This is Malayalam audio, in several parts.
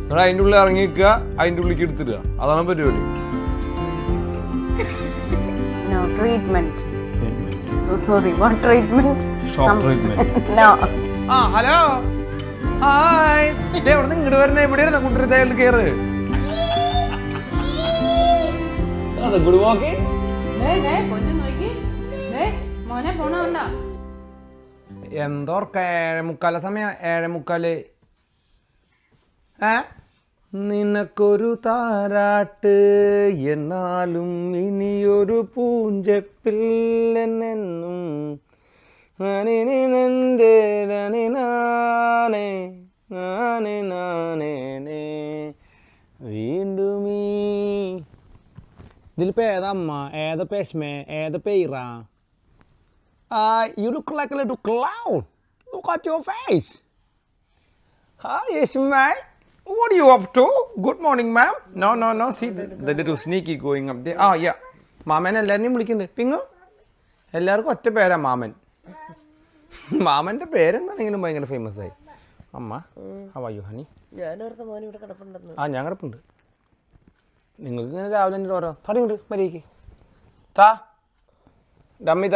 നിങ്ങൾ അതിൻ്റെ ഉള്ളിൽ ഇറങ്ങി നിൽക്കുക, അതിൻ്റെ ഉള്ളിലേക്ക് എടുത്തിടുക. അതാണ് പരിപാടി. No treatment. Oh, sorry, what treatment? Shock treatment. No. Hello, hi. എവിടെ നിന്ന് ഇങ്ങോട്ട് വരുന്നത്? എവിടെയാണ് കുട്ടിയുടെ ചൈൽഡ് കെയർ? Good walking. എന്തോർക്ക 7:45 സമയം, 7:45. നിനക്കൊരു താരാട്ട് എന്നാലും ഇനിയൊരു പൂഞ്ചപ്പില്ലെന്നും വീണ്ടും ഇതിലിപ്പോ ഏതമ്മ, ഏത പേശ്മേ, ഏത പേര? You look like a little clown. Look at your face. Hi, Ismail. What are you up to? Good morning, ma'am. No. See, the little sneaky going up there. Yeah. മാമൻ എല്ലാവരെയും വിളിക്കുന്നുണ്ട്. പിങ്ങോ എല്ലാവർക്കും ഒറ്റ പേരാ മാമൻ. മാമൻ്റെ പേരെന്താണെങ്കിലും ഭയങ്കര ഫേമസ് ആയി. അമ്മ ഹവായു ഹണി. ഞാൻ കിടപ്പുണ്ട്. നിങ്ങൾക്ക് ഇങ്ങനെ രാവിലെ എൻ്റെ ഓരോ തടിയുണ്ട് മര്യാദയ്ക്ക്. ഡമ്മി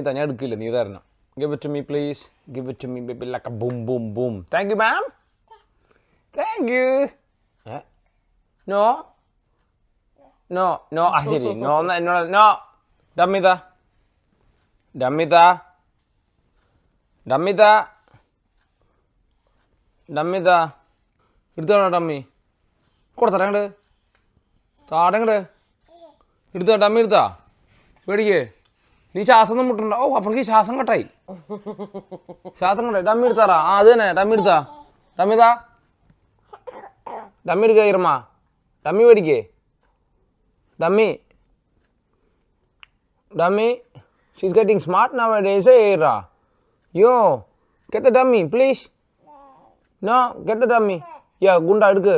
ഞാൻ എടുക്കില്ല, നീ തരണം. Give it to me, please. Give it to me, baby, like a boom, boom, boom. Thank you, ma'am. Thank you. No. ശരി. No. ഡമ്മിതാ. എടുത്തോളാം ഡമ്മി. കൊടുത്തരങ്ങട് താടങ്ങട് എടുത്തോ. ഡമ്മി എടുത്താ പേടിക്കേ. നീ ശ്വാസം ഒന്നും മുട്ടുണ്ടോ? അപ്പോഴേക്ക് ശ്വാസം കട്ടായി. ഡമ്മി എടുത്താറാ. അത് തന്നെ ഡമ്മി എടുത്താ. ഡമ്മി എടുക്കുക ഇറമ്മ. ഡമ്മി പേടിക്കേ. Dummy she's getting smart nowadays. Yo, get the dummy, please. No, get the dummy. ഗുണ്ട എടുക്ക്.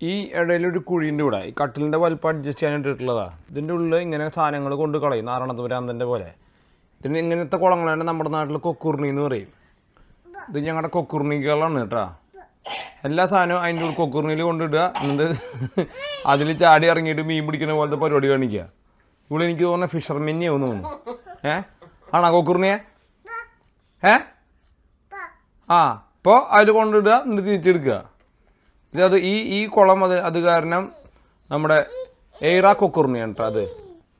ഈ ഇടയിലൊരു കുഴിൻ്റെ കൂടെ ഈ കട്ടിലിൻ്റെ വലിപ്പം അഡ്ജസ്റ്റ് ചെയ്യാനായിട്ട് ഇട്ടുള്ളതാണ്. ഇതിൻ്റെ ഉള്ളിൽ ഇങ്ങനെ സാധനങ്ങൾ കൊണ്ട് കളയും, നാരണത്ത് ഭ്രാന്തൻ്റെ പോലെ. ഇതിന് ഇങ്ങനത്തെ കുളങ്ങളാണ് നമ്മുടെ നാട്ടിൽ കൊക്കുർണി എന്ന് പറയും. ഇത് ഞങ്ങളുടെ കൊക്കുർണികളാണ് കേട്ടോ. എല്ലാ സാധനവും അതിൻ്റെ ഉള്ളിൽ കൊക്കുർണിയിൽ കൊണ്ടിടുക, എന്നിട്ട് അതിൽ ചാടി ഇറങ്ങിയിട്ട് മീൻ പിടിക്കുന്ന പോലത്തെ പരിപാടി കാണിക്കുക. ഇവിടെ എനിക്ക് തോന്നുന്ന ഫിഷർമെന്നെയാവും തോന്നുന്നു. ആണോ കൊക്കുർണിയെ? ഇപ്പോൾ അതിൽ കൊണ്ടിടുക, എന്നിട്ട് തിരിച്ചെടുക്കുക. ഇത് ഈ കുളം അത് കാരണം നമ്മുടെ ഏറ കൊക്കുർണിയാണ് കേട്ടോ. അത്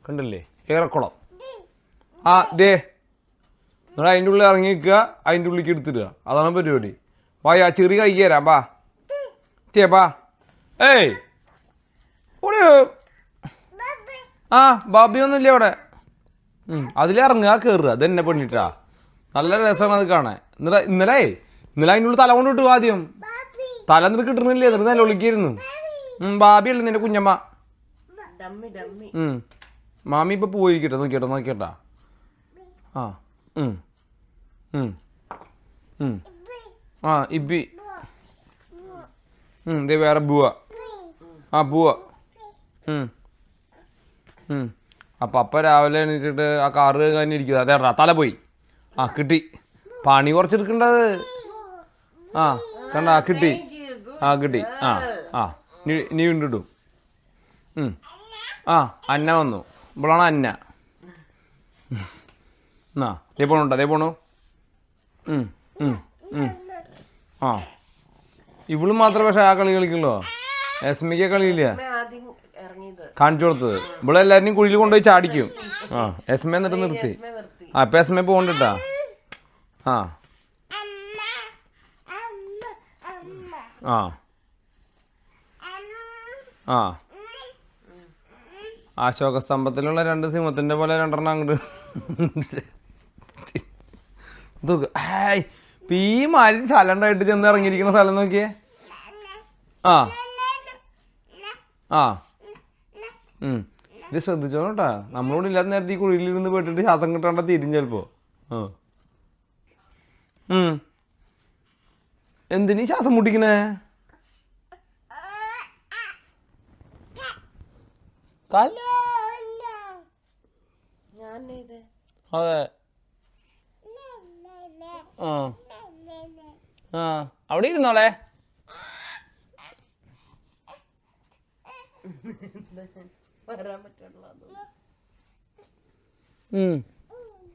കണ്ടില്ലേ, ഏറക്കുളം. ദേ നിങ്ങൾ അതിൻ്റെ ഉള്ളിൽ ഇറങ്ങി നിൽക്കുക, അതിൻ്റെ ഉള്ളിലേക്ക് എടുത്തിടുക. അതാണ് പരിപാടി. വാ ചെറിയ കഴിക്ക് തരാം. ബാ. ഏയ് ഒരു ബാബിയൊന്നുമില്ല അവിടെ. അതിലിറങ്ങുക, കയറുക. അത് എന്നെ പെണ്ണിട്ടാ. നല്ല രസമാണ് അത് കാണാൻ. ഇന്നലെ അതിൻ്റെ ഉള്ളിൽ തല കൊണ്ട് കിട്ടുക. ആദ്യം തല നിനക്ക് കിട്ടണില്ലേ? എന്നിട്ട് നല്ല ഒളിക്കായിരുന്നു. ബാബിയല്ലേ നിന്റെ കുഞ്ഞമ്മ. മാമി ഇപ്പൊ പോയിരിക്കട്ടെ. നോക്കിയോട്ടാ. ഇബി ദേ വേറെ ബുവ. അപ്പ രാവിലെ എണീറ്റിട്ട് ആ കാറ് കഴിഞ്ഞ് ഇരിക്കുക. അതേടാ തല പോയി. കിട്ടി. പണി കുറച്ചെടുക്കണ്ടത്. കണ്ട കിട്ടി. കിട്ടി. നീ വീണ്ടിടും. അന്ന വന്നു. ഇവളാണ് അന്ന. ദേ പോണു. ഇവള് മാത്രം പക്ഷെ ആ കളി കളിക്കുള്ളൂ. എസ്മിക്ക് കളിയില്ല. കാണിച്ചു കൊടുത്തത് ഇവളെല്ലാരും കുഴിയിൽ കൊണ്ടുപോയി ചാടിക്കും. എസ്മ എന്നിട്ട് നിർത്തി. ഇപ്പൊ എസ്മ പോകണ്ടിട്ടാ. അശോക സ്തംഭത്തിലുള്ള 2 സിംഹത്തിന്റെ പോലെ 2 അങ്ങോട്ട്. ഈ മാരി സ്ഥലണ്ടായിട്ട് ചെന്ന് ഇറങ്ങിയിരിക്കുന്ന സ്ഥലം നോക്കിയേ. ഇത് ശ്രദ്ധിച്ചോട്ടാ. നമ്മളോട് ഇല്ലാത്ത നേരത്തെ ഈ കുഴിയിലിരുന്ന് പോയിട്ടിട്ട് ശ്വാസം കിട്ടാണ്ട തീരും ചിലപ്പോ. എന്തിനീ ശ്വാസം മുട്ടിക്കണേ? അതെ. ആ അവിടെ ഇരുന്നോളെ.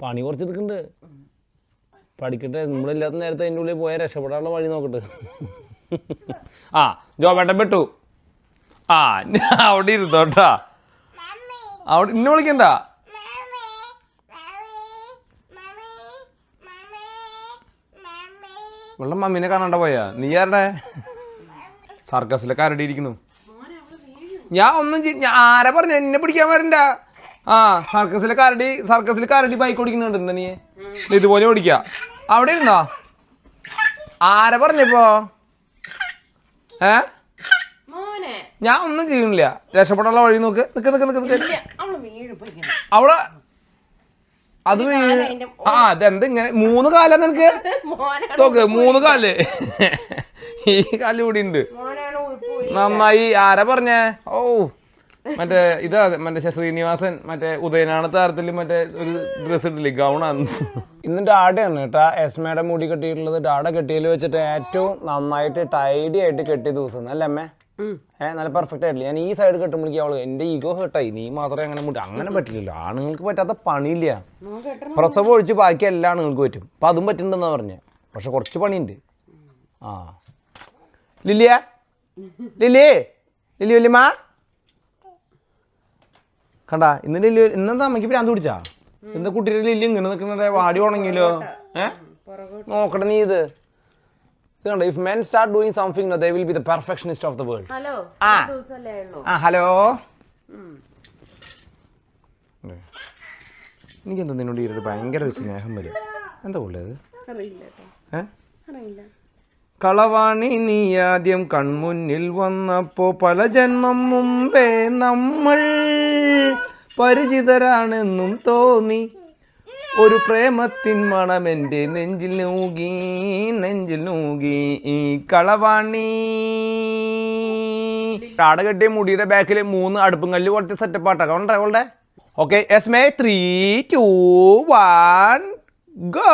പണി കുറച്ചെടുക്കുന്നുണ്ട്. പഠിക്കട്ടെ. നമ്മളില്ലാത്ത നേരത്തെ അതിൻ്റെ ഉള്ളിൽ പോയാൽ രക്ഷപ്പെടാനുള്ള വഴി നോക്കട്ടെ. ആ ജോബേട്ടൻ പെട്ടു. ആ അവിടെ ഇരുന്നോട്ടാ. അവിടെ ഇന്നെ വിളിക്കണ്ട. വെള്ളം മമ്മീനെ കാണാണ്ട പോയാ? നീ ആരുടെ? സർക്കസിലൊക്കെ ആരുടെ ഇരിക്കുന്നു? ഞാൻ ഒന്നും ആരാ പറഞ്ഞ എന്നെ പിടിക്കാൻ വരണ്ട. ആ സർക്കസിൽ കാരടി ബൈക്ക് ഓടിക്കുന്നുണ്ട്. നീ ഇതുപോലെ ഓടിക്ക. അവിടെ ഇരുന്നോ? ആരാ പറഞ്ഞപ്പോ? ഞാൻ ഒന്നും ചെയ്യുന്നില്ല. രക്ഷപ്പെടാനുള്ള വഴി നോക്ക്. അവള് അത് അതെന്ത് ഇങ്ങനെ 3 കാലാ നിനക്ക്? നോക്ക് 3 കാല്. ഈ കാല് കൂടി ഉണ്ട്. നന്നായി. ആരാ പറഞ്ഞേ? ഓ മറ്റേ ഇതാ മറ്റേ ശ്രീനിവാസൻ മറ്റേ ഉദയനാണ് താരത്തിൽ മറ്റേ ഒരു ഡ്രസ് ഇട്ടില്ലേ, ഗൗണാന്ന്. ഇന്ന് ഡാഡയാണ് കേട്ടാ എസ്മയുടെ മുടി കെട്ടിയിട്ടുള്ളത്. ഡാഡ കെട്ടിയിൽ വെച്ചിട്ട് ഏറ്റവും നന്നായിട്ട് ടൈഡി ആയിട്ട് കെട്ടിയ ദിവസം അല്ലേ അമ്മേ? നല്ല പെർഫെക്റ്റ് ആയിട്ടില്ല. ഞാൻ ഈ സൈഡ് കെട്ടുമ്പോഴേക്കും അവള് എൻ്റെ ഈഗോ ഹേർട്ടായി. നീ മാത്രമേ അങ്ങനെ മുടി അങ്ങനെ പറ്റില്ലല്ലോ. ആണുങ്ങൾക്ക് പറ്റാത്ത പണിയില്ല. പ്രസവം ഒഴിച്ച് ബാക്കി എല്ലാ ആണുങ്ങൾക്ക് പറ്റും. അപ്പം അതും പറ്റുന്നുണ്ടെന്നാ പറഞ്ഞേ. പക്ഷെ കുറച്ച് പണിയുണ്ട്. ആ ലില്ലിയ വല്യമ്മ കണ്ടാ ഇന്നെന്താ അമ്മയ്ക്ക് ഭ്രാന്ത് പിടിച്ചാ? എന്താ കുട്ടിയുടെ ലില്ലി ഇങ്ങനെ നിൽക്കുന്നുണ്ടെ? വാടി ഉണങ്ങിയല്ലോ. നോക്കട്ടെ നീ ഇത് കണ്ടോ. If men start doing something they will be the perfectionist of the world. Hello hello എനിക്കെന്താ നിന്നോട് ഈ ഭയങ്കര ഒരു സ്നേഹം വരും. എന്താ ഉള്ളത്? കളവാണി നീ ആദ്യം കൺമുന്നിൽ വന്നപ്പോ പല ജന്മം മുമ്പേ നമ്മൾ പരിചിതരാണെന്നും തോന്നി. ഒരു പ്രേമത്തിൻ മണം എൻ്റെ നെഞ്ചിൽ നൂകി ഈ കളവാണി. കാട കെട്ടിയ മുടിയുടെ ബാക്കിൽ 3 അടുപ്പും കല്ല് പോലത്തെ സെറ്റപ്പ് ആട്ടോ ഉണ്ടേ അവളുടെ. Okay Esme 3, 2, 1 go.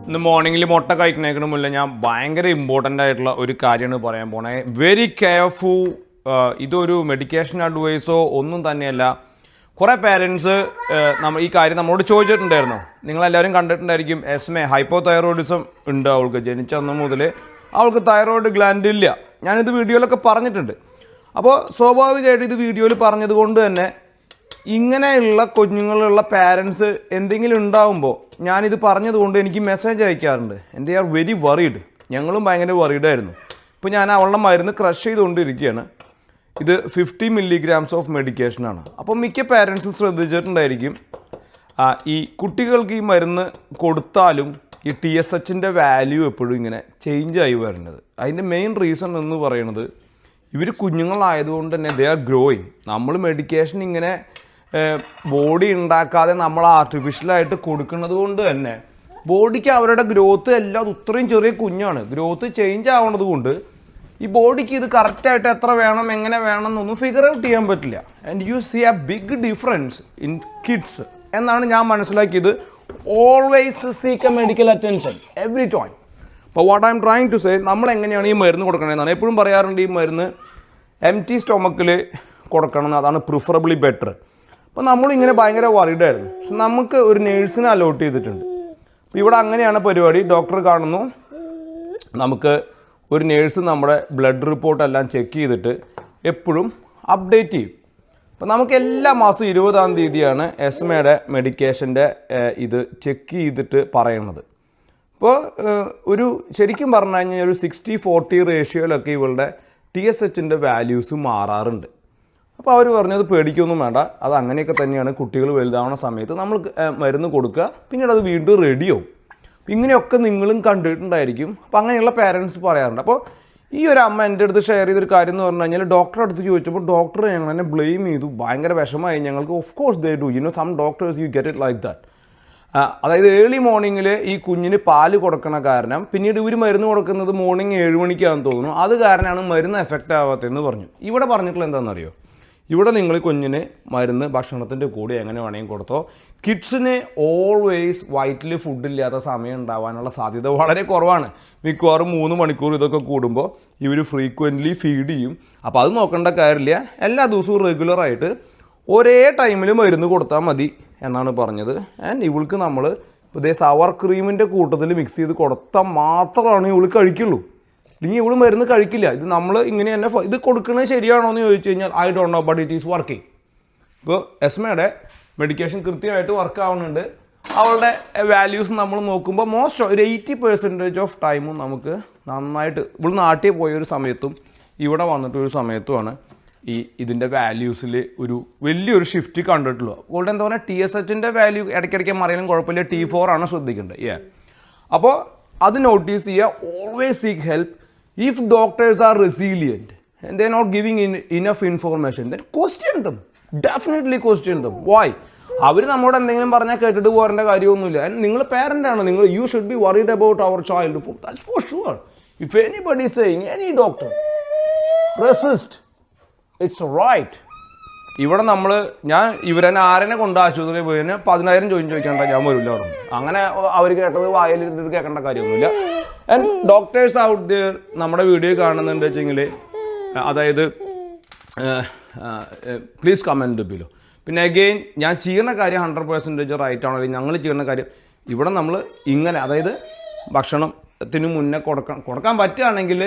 ഇന്ന് മോർണിംഗിൽ മുട്ട കഴിക്കണേക്കണമില്ല. ഞാൻ ഭയങ്കര ഇമ്പോർട്ടൻ്റ് ആയിട്ടുള്ള ഒരു കാര്യമാണ് പറയാൻ പോണേ. Very careful. ഇതൊരു മെഡിക്കേഷൻ അഡ്വൈസോ ഒന്നും തന്നെയല്ല. കുറേ പേരൻസ് ഈ കാര്യം നമ്മളോട് ചോദിച്ചിട്ടുണ്ടായിരുന്നു. നിങ്ങളെല്ലാവരും കണ്ടിട്ടുണ്ടായിരിക്കും. എസ്മേ ഹൈപ്പോതൈറോയിഡിസം ഉണ്ട് അവൾക്ക്. ജനിച്ചന്ന് മുതൽ അവൾക്ക് തൈറോയിഡ് ഗ്ലാൻഡ് ഇല്ല. ഞാനിത് വീഡിയോയിലൊക്കെ പറഞ്ഞിട്ടുണ്ട്. അപ്പോൾ സ്വാഭാവികമായിട്ട് ഇത് വീഡിയോയിൽ പറഞ്ഞത് കൊണ്ട് തന്നെ ഇങ്ങനെയുള്ള കുഞ്ഞുങ്ങളുള്ള പാരൻസ് എന്തെങ്കിലും ഉണ്ടാകുമ്പോൾ ഞാനിത് പറഞ്ഞതുകൊണ്ട് എനിക്ക് മെസ്സേജ് അയക്കാറുണ്ട്. They are very worried. ഞങ്ങളും ഭയങ്കര വറീഡായിരുന്നു. ഇപ്പോൾ ഞാൻ അവളുടെ മരുന്ന് ക്രഷ് ചെയ്തുകൊണ്ടിരിക്കുകയാണ്. ഇത് 50 milligrams ഓഫ് മെഡിക്കേഷനാണ്. അപ്പം മിക്ക പാരൻസും ശ്രദ്ധിച്ചിട്ടുണ്ടായിരിക്കും ഈ കുട്ടികൾക്ക് ഈ മരുന്ന് കൊടുത്താലും ഈ TSHൻ്റെ വാല്യൂ എപ്പോഴും ഇങ്ങനെ ചേഞ്ച് ആയി വരുന്നത്. അതിൻ്റെ മെയിൻ റീസൺ എന്ന് പറയുന്നത് ഇവർ കുഞ്ഞുങ്ങളായതുകൊണ്ട് തന്നെ ദേ ആർ ഗ്രോയിങ്. നമ്മൾ മെഡിക്കേഷൻ ഇങ്ങനെ ബോഡി ഉണ്ടാക്കാതെ നമ്മൾ ആർട്ടിഫിഷ്യലായിട്ട് കൊടുക്കുന്നത് കൊണ്ട് തന്നെ ബോഡിക്ക് അവരുടെ ഗ്രോത്ത് എല്ലാം ഇത്രയും ചെറിയ കുഞ്ഞാണ്. ഗ്രോത്ത് ചേഞ്ച് ആവുന്നത് കൊണ്ട് ഈ ബോഡിക്ക് ഇത് കറക്റ്റായിട്ട് എത്ര വേണം എങ്ങനെ വേണം എന്നൊന്നും ഫിഗർ ഔട്ട് ചെയ്യാൻ പറ്റില്ല. And you see a big difference in kids എന്നാണ് ഞാൻ മനസ്സിലാക്കിയത്. Always seek a medical attention every time. അപ്പോൾ what I am trying to say, നമ്മൾ എങ്ങനെയാണ് ഈ മരുന്ന് കൊടുക്കണമെന്നാണ് എപ്പോഴും പറയാറുണ്ട്. ഈ മരുന്ന് എംപ്റ്റി സ്റ്റൊമക്കിൽ കൊടുക്കണം, അതാണ് പ്രിഫറബിളി ബെറ്റർ. അപ്പോൾ നമ്മളിങ്ങനെ ഭയങ്കര വറീഡായിരുന്നു. പക്ഷെ നമുക്ക് ഒരു നേഴ്സിനെ അലോട്ട് ചെയ്തിട്ടുണ്ട്. അപ്പോൾ ഇവിടെ അങ്ങനെയാണ് പരിപാടി. ഡോക്ടർ കാണുന്നു, നമുക്ക് ഒരു നേഴ്സ് നമ്മുടെ ബ്ലഡ് റിപ്പോർട്ടെല്ലാം ചെക്ക് ചെയ്തിട്ട് എപ്പോഴും അപ്ഡേറ്റ് ചെയ്യും. അപ്പോൾ നമുക്ക് എല്ലാ മാസവും 20-ാം തീയതിയാണ് എസ്മയുടെ മെഡിക്കേഷൻ്റെ ഇത് ചെക്ക് ചെയ്തിട്ട് പറയുന്നത്. അപ്പോൾ ഒരു ശരിക്കും പറഞ്ഞു കഴിഞ്ഞാൽ ഒരു 60-40 റേഷ്യോയിലൊക്കെ ഇവളുടെ TSHൻ്റെ വാല്യൂസ് മാറാറുണ്ട്. അപ്പോൾ അവർ പറഞ്ഞത് പേടിക്കൊന്നും വേണ്ട, അത് അങ്ങനെയൊക്കെ തന്നെയാണ്. കുട്ടികൾ വലുതാവുന്ന സമയത്ത് നമ്മൾ മരുന്ന് കൊടുക്കുക, പിന്നീട് അത് വീണ്ടും റെഡിയാവും. ഇങ്ങനെയൊക്കെ നിങ്ങളും കണ്ടിട്ടുണ്ടായിരിക്കും. അപ്പോൾ അങ്ങനെയുള്ള പേരൻസ് പറയാറുണ്ട്. അപ്പോൾ ഈ ഒരു അമ്മ എൻ്റെ അടുത്ത് ഷെയർ ചെയ്തൊരു കാര്യം എന്ന് പറഞ്ഞു കഴിഞ്ഞാൽ ഡോക്ടറെ അടുത്ത് ചോദിച്ചപ്പോൾ ഡോക്ടർ ഞങ്ങൾ എന്നെ ബ്ലെയിം ചെയ്തു. ഭയങ്കര വിഷമമായി ഞങ്ങൾക്ക്. Of course they do, you know some doctors you get it like that. അതായത് ഏർലി മോർണിംഗിൽ ഈ കുഞ്ഞിന് പാല് കൊടുക്കണ കാരണം പിന്നീട് ഇവർ മരുന്ന് കൊടുക്കുന്നത് മോർണിംഗ് 7 മണിക്കാണെന്ന് തോന്നുന്നു. അത് കാരണമാണ് മരുന്ന് എഫക്റ്റ് ആവാത്തതെന്ന് പറഞ്ഞു. ഇവിടെ പറഞ്ഞിട്ടുള്ള എന്താണെന്നറിയോ, ഇവിടെ നിങ്ങൾ കുഞ്ഞിന് മരുന്ന് ഭക്ഷണത്തിൻ്റെ കൂടെ എങ്ങനെ വേണമെങ്കിൽ കൊടുത്തോ. കിഡ്സിന് ഓൾവേസ് വയറ്റിൽ ഫുഡില്ലാത്ത സമയം ഉണ്ടാവാനുള്ള സാധ്യത വളരെ കുറവാണ്. മിക്കവാറും 3 മണിക്കൂർ ഇതൊക്കെ കൂടുമ്പോൾ ഇവർ ഫ്രീക്വൻ്റ്ലി ഫീഡ് ചെയ്യും. അപ്പോൾ അത് നോക്കേണ്ട കാര്യമില്ല. എല്ലാ ദിവസവും റെഗുലറായിട്ട് ഒരേ ടൈമിൽ മരുന്ന് കൊടുത്താൽ മതി എന്നാണ് പറഞ്ഞത്. ആൻഡ് ഇവൾക്ക് നമ്മൾ ഇതേ സവർ ക്രീമിൻ്റെ കൂട്ടത്തിൽ മിക്സ് ചെയ്ത് കൊടുത്താൽ മാത്രമാണ് ഇവൾ കഴിക്കുള്ളൂ. ഇല്ലെങ്കിൽ ഇവൾ മരുന്ന് കഴിക്കില്ല. ഇത് നമ്മൾ ഇങ്ങനെ തന്നെ ഇത് കൊടുക്കുന്നത് ശരിയാണോ എന്ന് ചോദിച്ചു കഴിഞ്ഞാൽ I don't know but it is working. ഇപ്പോൾ എസ്മയുടെ മെഡിക്കേഷൻ കൃത്യമായിട്ട് വർക്ക് ആവുന്നുണ്ട്. അവളുടെ വാല്യൂസ് നമ്മൾ നോക്കുമ്പോൾ ഒരു 80% ഓഫ് ടൈമും നമുക്ക് നന്നായിട്ട് ഇവൾ നാട്ടിൽ പോയൊരു സമയത്തും ഇവിടെ വന്നിട്ടൊരു സമയത്തുമാണ് ഇതിൻ്റെ വാല്യൂസിൽ ഒരു വലിയൊരു ഷിഫ്റ്റ് കണ്ടിട്ടുള്ളൂ. അതുകൊണ്ട് എന്താ പറയുക, TSHൻ്റെ വാല്യൂ ഇടയ്ക്കിടയ്ക്ക് മറിയാലും കുഴപ്പമില്ല, T4 ആണ് ശ്രദ്ധിക്കേണ്ടത്. അപ്പോൾ അത് നോട്ടീസ് ചെയ്യുക. Always seek help. If doctors are resilient and they are not giving enough information, then question them, definitely question them. Why? അവർ നമ്മോട് എന്തെങ്കിലും പറഞ്ഞാൽ കേട്ടിട്ട് പോരേണ്ട കാര്യമൊന്നുമില്ല. നിങ്ങൾ പാരൻ്റാണ്, നിങ്ങൾ you should be worried about our child. That's for sure. If anybody saying any doctor resist, it's right. ഇവിടെ ഞാൻ ഇവരെന്നെ ആരെന്നെ കൊണ്ട് ആശുപത്രിയിൽ പോയി 10,000 ചോദിക്കേണ്ട, ഞാൻ വരില്ല അവിടെ. അങ്ങനെ അവർ കേട്ടത് വായിലിട്ട് കേൾക്കേണ്ട കാര്യമൊന്നുമില്ല. ആൻഡ് ഡോക്ടേഴ്സ് ഔട്ട് ദിയർ നമ്മുടെ വീഡിയോ കാണുന്നുണ്ട് വെച്ചെങ്കിൽ, അതായത് പ്ലീസ് കമൻറ്റ് ബിലോ. പിന്നെ അഗെയിൻ ഞാൻ ചെയ്യുന്ന കാര്യം 100% റൈറ്റ് ആണോ, അല്ലെങ്കിൽ ഞങ്ങൾ ചെയ്യുന്ന കാര്യം ഇവിടെ നമ്മൾ ഇങ്ങനെ, അതായത് ഭക്ഷണത്തിന് മുന്നേ കൊടുക്കാൻ പറ്റുകയാണെങ്കിൽ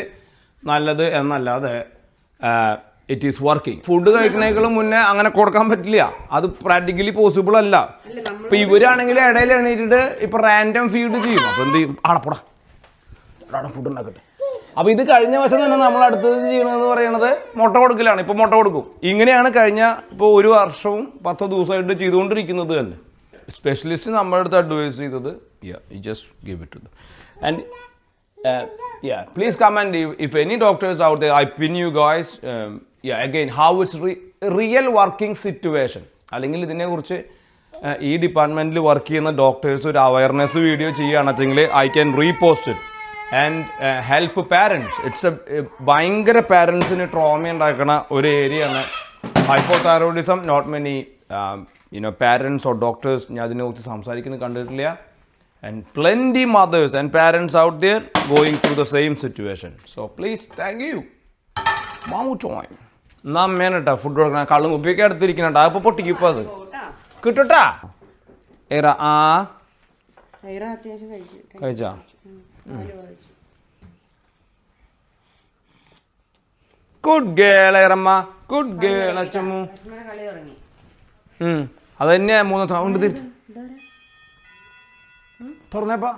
നല്ലത് എന്നല്ലാതെ ഇറ്റ് ഈസ് വർക്കിംഗ്. ഫുഡ് കഴിക്കുന്നതിനേക്കാളും മുന്നേ അങ്ങനെ കൊടുക്കാൻ പറ്റില്ല, അത് പ്രാക്ടിക്കലി പോസിബിൾ അല്ല. ഇപ്പം ഇവരാണെങ്കിൽ ഇടയിൽ എണീറ്റിട്ട് ഇപ്പം റാൻഡം ഫീഡ് ചെയ്യും. അപ്പോൾ എന്ത് ചെയ്യും, ആടപ്പോടാ ഫുഡ് ഉണ്ടാക്കട്ടെ. അപ്പോൾ ഇത് കഴിഞ്ഞ വർഷം തന്നെ നമ്മൾ അടുത്തത് ചെയ്യണമെന്ന് പറയുന്നത് മുട്ട കൊടുക്കലാണ്. ഇപ്പോൾ മുട്ട കൊടുക്കും. ഇങ്ങനെയാണ് കഴിഞ്ഞ ഇപ്പോൾ 1 വർഷവും 10 ദിവസമായിട്ട് ചെയ്തുകൊണ്ടിരിക്കുന്നത് തന്നെ. സ്പെഷ്യലിസ്റ്റ് നമ്മുടെ അടുത്ത് അഡ്വൈസ് ചെയ്തത് just give it to them. And please comment if any doctors out there. I pin you guys. Again, how it's real working situation. അല്ലെങ്കിൽ ഇതിനെക്കുറിച്ച് ഈ ഡിപ്പാർട്ട്മെൻറ്റിൽ വർക്ക് ചെയ്യുന്ന ഡോക്ടേഴ്സ് ഒരു അവയർനെസ് വീഡിയോ ചെയ്യുകയാണെന്നുവെച്ചെങ്കിൽ I can repost it and help parents. ഭയങ്കര പാരൻസിന് ട്രോമ ഉണ്ടാക്കുന്ന ഒരു ഏരിയയാണ് hypothyroidism. Not many parents or doctors ഞാൻ അതിനെക്കുറിച്ച് സംസാരിക്കുന്നത് കണ്ടിട്ടില്ല. And plenty mothers and parents out there going through the same situation. So please, thank you. Mamu time. Na menata food കൊടുക്കണം. കള്ളും കുപ്പിയൊക്കെ എടുത്തിരിക്കണ അപ്പോൾ പൊട്ടിക്കും. ഇപ്പോൾ അത് കിട്ടട്ടാ. ഏറാ കഴിച്ചാ? ഗുഡ് ഗേൾ ഏറമ്മ, ഗുഡ് ഗേൾ അച്ചമ്മു. അത് തന്നെയാ 3 സൗണ്ട് തുറന്നേപ്പാ.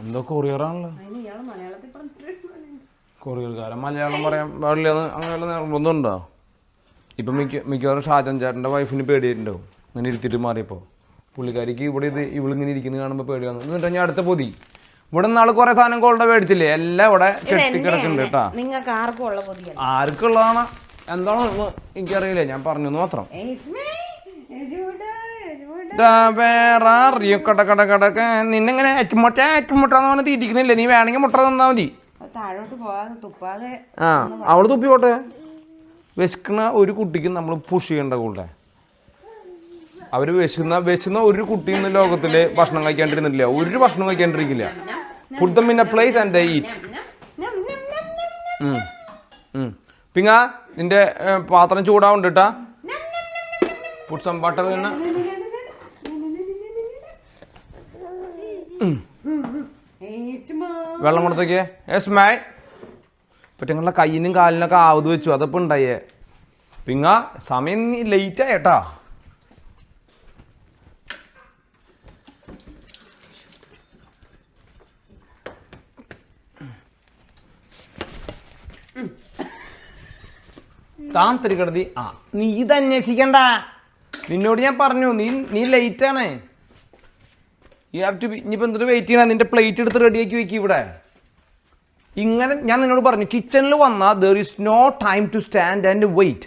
എന്തോ കൊറിയറാണല്ലോ. കൊറിയർക്കാരൻ മലയാളം പറയാൻ പാടില്ല അങ്ങനെയുള്ള നിർബന്ധമുണ്ടോ? ഇപ്പം മിക്കവാറും ഷാജൻ ചേട്ടൻ്റെ വൈഫിന് പേടിയിട്ടുണ്ടാവും ഇങ്ങനെ ഇരുത്തിയിട്ട് മാറിയപ്പോൾ. പുള്ളിക്കാരിക്ക് ഇവിടെ ഇവളിങ്ങനെ ഇരിക്കുന്നത് കാണുമ്പോൾ പേടി വന്നു. എന്നിട്ട് ഞാൻ അടുത്ത പൊതി ഇവിടെ നാളെ കുറെ സാധനം കൊണ്ട മേടിച്ചില്ലേ, എല്ലാം ഇവിടെ കെട്ടിക്കിടക്കുന്നുണ്ട് കേട്ടാ. ആർക്കുള്ളതാണ് എന്താണോ എനിക്കറിയില്ല, ഞാൻ പറഞ്ഞു മാത്രം. നിന്നെങ്ങനെ അറ്റുമുട്ടാന്ന് പറഞ്ഞ് തീറ്റിക്കണില്ലേ, നീ വേണമെങ്കിൽ മുട്ട തന്നാ മതി. അവള് തുപ്പി പോട്ടെ. വിശക്കുന്ന ഒരു കുട്ടിക്ക് നമ്മൾ പുഷ് ചെയ്യേണ്ട കൂടെ. അവര് വിശന്ന ഒരു കുട്ടി ഇന്ന് ലോകത്തില് ഭക്ഷണം കഴിക്കാണ്ടിരുന്നില്ല, ഒരു ഭക്ഷണം കഴിക്കാണ്ടിരിക്കില്ല. Put them in a place and they eat. പിങ്ങ നിന്റെ പാത്രം ചൂടാവുണ്ട് കേട്ടാ. Put some butter in. വെള്ളം കൊടുത്തേക്കേ. യെസ് ഇപ്പം നിങ്ങളുടെ കയ്യിനും കാലിനൊക്കെ ആവത് വെച്ചു, അതപ്പോൾ ഉണ്ടായേ. പിങ്ങ സമയം നീ ലേറ്റായേട്ടാ. താൻ തിരികടതി. നീ ഇത് അന്വേഷിക്കണ്ട, നിന്നോട് ഞാൻ പറഞ്ഞു നീ ലേറ്റാണ്. You have to be. ഇനിയിപ്പോൾ എന്തൊരു വെയിറ്റ് ചെയ്യണം, നിന്റെ പ്ലേറ്റ് എടുത്ത് റെഡിയാക്കി വെക്കും ഇവിടെ. ഇങ്ങനെ ഞാൻ നിന്നോട് പറഞ്ഞു, കിച്ചണിൽ വന്നാൽ there is no time to stand and wait.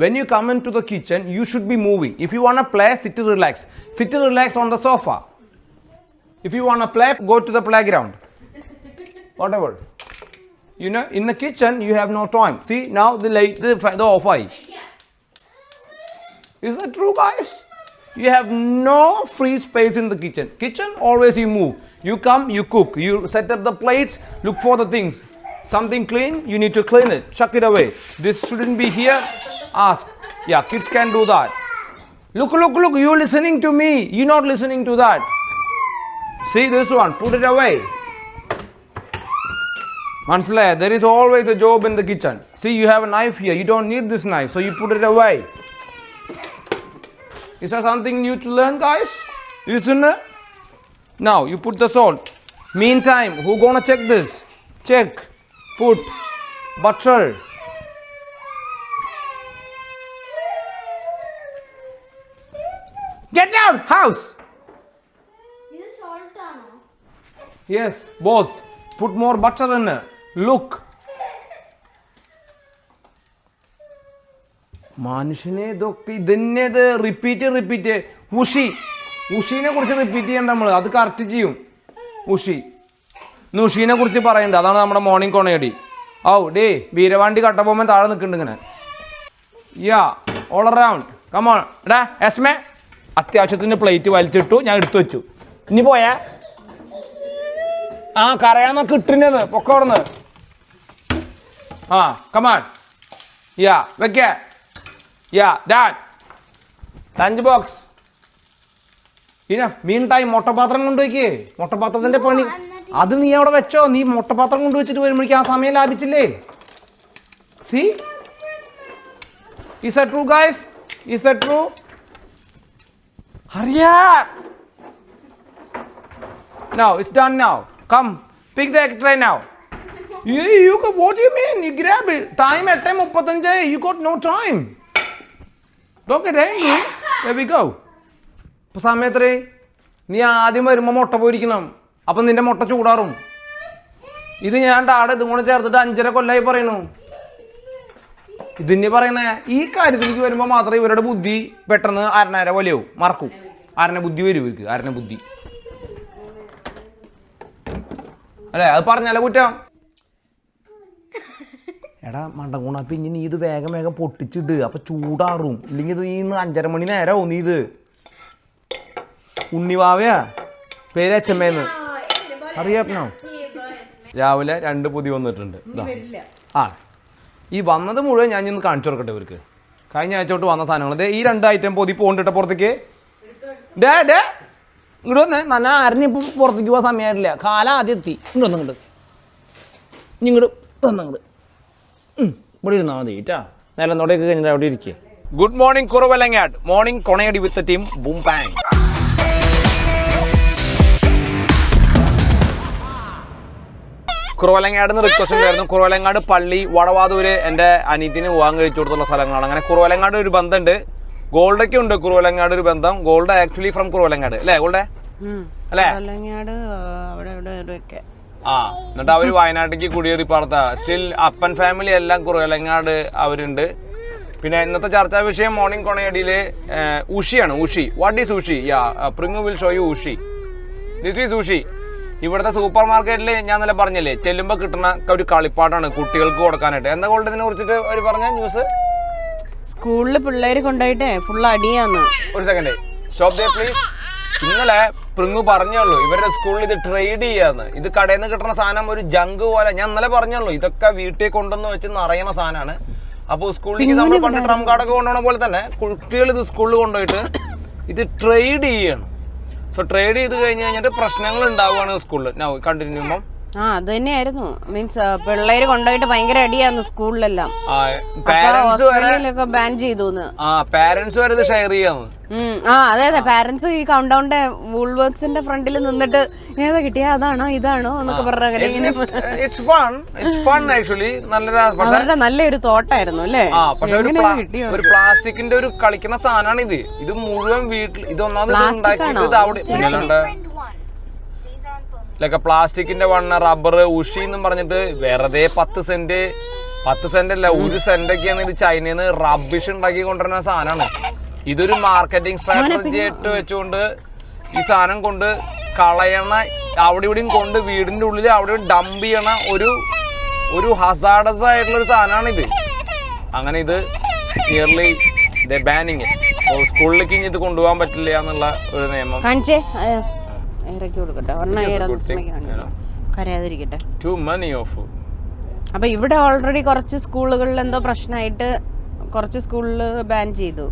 When you come into the kitchen you should be moving. If you want to play, sit relax on the sofa. If you want to play, go to the playground. whatever. You know, in the kitchen you have no time. See, now the light, the off eye. Is that true, guys? You have no free space in the kitchen. Kitchen, always you move. You come, you cook. You set up the plates, look for the things. Something clean, you need to clean it. Chuck it away. This shouldn't be here. Ask. Yeah, kids can do that. Look, you're listening to me. You're not listening to that. See this one, put it away. Mansley, there is always a job in the kitchen. See, you have a knife here. You don't need this knife, so you put it away. Is there something new to learn, guys? Isn't it? Now, you put the salt. Meantime, who gonna check this? Check. Put butter. Get out, house. This is salt, no? Yes, both. Put more butter in it. Look. മനുഷ്യനെ ഇതൊക്കെ ഇതന്നെ ഇത് റിപ്പീറ്റ് ഉഷീനെ കുറിച്ച് റിപ്പീറ്റ് ചെയ്യണ്ട നമ്മൾ, അത് കറക്റ്റ് ചെയ്യും. ഉഷീനെ കുറിച്ച് പറയണ്ട, അതാണ് നമ്മുടെ മോർണിംഗ് കൊണയടി. ഔ ഡേ വീരവാണ്ടി കട്ടപ്പോമ്മൻ താഴെ നിൽക്കുന്നുണ്ട് ഇങ്ങനെ. യാ ഓൾ അറൗണ്ട് കമോൺ. എടാ എസ്മേ, അത്യാവശ്യത്തിന് പ്ലേറ്റ് വലിച്ചിട്ടു, ഞാൻ എടുത്തു വെച്ചു. ഇനി പോയാ ആ കരയാന്നൊക്കെ ഇട്ടിരുന്നത് പൊക്കെ അവിടുന്ന്. ആ കമാൺ. യാ വെക്കേ. യാ ഡാഡ് ലഞ്ച് ബോക്സ്. മീൻടൈം മുട്ടപാത്രം കൊണ്ടുവയ്ക്കേ. മുട്ടപാത്രത്തിന്റെ പണി അത് നീ അവിടെ വെച്ചോ. നീ മുട്ടപാത്രം കൊണ്ടുവച്ചിട്ട് വരുമ്പോഴേക്കും ആ സമയം ലാഭിച്ചില്ലേ. See is that true guys? Is that true? Hurry up! Now it's done now. Come, pick the egg tray now. You what do you mean? You grab it. Time at 8:35. You got no time. Don't get angry. There we go. ഇപ്പൊ സമയത്രേ? നീ ആദ്യം വരുമ്പോൾ മുട്ട പോയിരിക്കണം. അപ്പം നിന്റെ മുട്ട ചൂടാറും. ഇത് ഞാൻ താഴെ ഇതും കൂടെ ചേർത്തിട്ട് 5.5 കൊല്ലമായി പറയണു. ഇതിന് പറയണേ ഈ കാര്യത്തിലേക്ക് വരുമ്പോൾ മാത്രമേ ഇവരുടെ ബുദ്ധി പെട്ടെന്ന് അരനര പോലെയാവും, മറക്കും. ആരനെ ബുദ്ധി വരും ഇവർക്ക്, ആരനെ ബുദ്ധി അല്ലേ? അത് പറഞ്ഞാലേ കുറ്റം. എടാ മണ്ടങ്കൂണ, അപ്പം ഇനി നീ ഇത് വേഗം പൊട്ടിച്ചിട്ട് അപ്പം ചൂടാറും. ഇല്ലെങ്കിൽ ഇത് ഈ 5:30 മണി നേരമാവും. നീ ഇത് ഉണ്ണിവാവയാ പേര് അച്ഛമ്മേന്ന് അറിയാപ്പോ. രാവിലെ 2 പൊതി വന്നിട്ടുണ്ട്. ആ ഈ വന്നത് മുഴുവൻ ഞാൻ ഇന്ന് കാണിച്ചു കൊടുക്കട്ടെ ഇവർക്ക്. കഴിഞ്ഞ ആഴ്ച തൊട്ട് വന്ന സാധനങ്ങൾ ഈ 2 ഐറ്റം പൊതി പോണ്ടിട്ട പുറത്തേക്ക്. ഡേ ഇങ്ങോട്ട് വന്നേ. നന്ന ആരനിപ്പം പുറത്തേക്ക് പോകാൻ സമയമായിട്ടില്ല. കാലം ആദ്യം എത്തി. ഇങ്ങോട്ട് വന്നിങ്ങോട്ട് ഇങ്ങോട്ട് വന്നങ്ങോട്ട് ഇവിടെ ഇരുന്നാൽ മതി കേട്ടാ. നിലന്നോടെയൊക്കെ കഴിഞ്ഞിട്ട് അവിടെ ഇരിക്കുക. Good morning Kuravilangad. മോർണിംഗ് കൊണയടി with team boom bang. Kuravilangad നിന്ന് റിക്വസ്റ്റ് ഉണ്ടായിരുന്നു. കുറവലങ്ങാട് പള്ളി, വടവാതൂര് എൻ്റെ അനിയത്തിന് വിവാഹം കഴിച്ചു കൊടുത്തുള്ള സ്ഥലങ്ങളാണ്. അങ്ങനെ കുറവലങ്ങാട് ഒരു ബന്ധമുണ്ട്. ഗോൾഡൊക്കെ ഉണ്ട് കുറവലങ്ങാട് ഒരു ബന്ധം. ഗോൾഡ് ആക്ച്വലി ഫ്രം കുറവലങ്ങാട് അല്ലേ ഗോൾഡേ? അല്ലേ? ആ എന്നിട്ട് അവര് വയനാട്ടിലേക്ക് കുടിയേറി പാർത്ത. സ്റ്റിൽ അപ്പൻ ഫാമിലി എല്ലാം കുറവലങ്ങാട് അവരുണ്ട്. പിന്നെ ഇന്നത്തെ ചർച്ചാ വിഷയം മോർണിംഗ് കൊണയടിയില് ഉഷിയാണ്. ഉഷി, വാട്ട് ഈസ് ഉഷി? യാ പ്രിങ്ങു വിൽ ഷോ യു ഉഷി. ദിസ് ഈസ് ഉഷി. ഇവിടുത്തെ സൂപ്പർ മാർക്കറ്റിൽ ഞാൻ നല്ല പറഞ്ഞില്ലേ, ചെല്ലുമ്പോൾ കിട്ടുന്ന ഒരു കളിപ്പാട്ടാണ് കുട്ടികൾക്ക് കൊടുക്കാനായിട്ട്. എന്താ ഗോൾഡ് ഇതിനെ കുറിച്ചിട്ട് അവർ പറഞ്ഞ ന്യൂസ്? സ്കൂളില് പിള്ളേര് കൊണ്ടുപോയിട്ടേ ഫുള്ള് അടിയാന്ന്. ഒരു സെക്കൻഡ്, സ്റ്റോപ്പ് ദേ പ്ലീസ്. ഇന്നലെ പ്രിങ്ങു പറഞ്ഞോളൂ ഇവരുടെ സ്കൂളിൽ ഇത് ട്രേഡ് ചെയ്യാന്ന്. ഇത് കടയിൽ നിന്ന് കിട്ടുന്ന സാധനം ഒരു ജങ്ക് പോലെ. ഞാൻ ഇന്നലെ പറഞ്ഞോളൂ ഇതൊക്കെ വീട്ടിൽ കൊണ്ടുവന്ന് വെച്ച് നിറയണ സാധനമാണ്. അപ്പോൾ സ്കൂളിലേക്ക് നമ്മൾ പണ്ട് ട്രം കാർഡൊക്കെ കൊണ്ടുപോകണ പോലെ തന്നെ കുട്ടികൾ ഇത് സ്കൂളിൽ കൊണ്ടുപോയിട്ട് ഇത് ട്രേഡ് ചെയ്യണം. സോ ട്രേഡ് ചെയ്ത് കഴിഞ്ഞിട്ട് പ്രശ്നങ്ങൾ ഉണ്ടാവുകയാണ് സ്കൂളിൽ. കണ്ടിന്യൂ. അത് തന്നെയായിരുന്നു. മീൻസ് പിള്ളേര് കൊണ്ടുപോയിട്ട് ഭയങ്കര അടിയായിരുന്നു സ്കൂളിലെല്ലാം. ബാൻ ചെയ്തു. പാരന്റ്സ് വരെ ഇത് ഷെയർ ചെയ്യാന്ന്. അതെ പാരന്റ്സ് ഈ കൗണ്ടൗണിന്റെ വൂൾവർട്സിന്റെ ഫ്രണ്ടിൽ നിന്നിട്ട് ഏതാ കിട്ടിയ അതാണോ ഇതാണോ എന്നൊക്കെ പറഞ്ഞ നല്ലൊരു തോട്ടായിരുന്നു അല്ലേ? പക്ഷെ ഒരു പ്ലാസ്റ്റിക്കിന്റെ ഒരു കളിക്കുന്ന സാധനമാണ് ഇത്. ഇത് മുഴുവൻ വീട്ടിൽ ഇതൊന്നാമത് ലൈക്ക് പ്ലാസ്റ്റിക്കിന്റെ വണ്ണ റബ്ബർ ഉഷി എന്നും പറഞ്ഞിട്ട് വെറുതെ 10 സെന്റ് അല്ല 1 സെന്റൊക്കെയാണ് ഇത് ചൈനയിൽ നിന്ന് റബ്ബിഷ് ഉണ്ടാക്കി കൊണ്ടുവരുന്ന സാധനമാണ്. ഇതൊരു മാർക്കറ്റിംഗ് സ്ട്രാറ്റജി ആയിട്ട് വെച്ചുകൊണ്ട് ഈ സാധനം കൊണ്ട് കളയണ അവിടെ ഇവിടെയും കൊണ്ട് വീടിന്റെ ഉള്ളിൽ അവിടെ ഡംപ് ചെയ്യണ ഒരു ഹസാഡസ് ആയിട്ടുള്ള ഒരു സാധനമാണിത്. അങ്ങനെ ഇത് നിയർലി ബാനിങ് സ്കൂളിലേക്ക് ഇനി ഇത് കൊണ്ടുപോകാൻ പറ്റില്ല എന്നുള്ള ഒരു നിയമം. ഇറക്കി കൊടുക്കട്ടെ, കരയാതിരിക്കട്ടെ. To money of. അപ്പൊ ഇവിടെ ഓൾറെഡി കുറച്ച് സ്കൂളുകളിൽ എന്തോ പ്രശ്നമായിട്ട് കുറച്ച് സ്കൂളിൽ ബാൻ ചെയ്തു.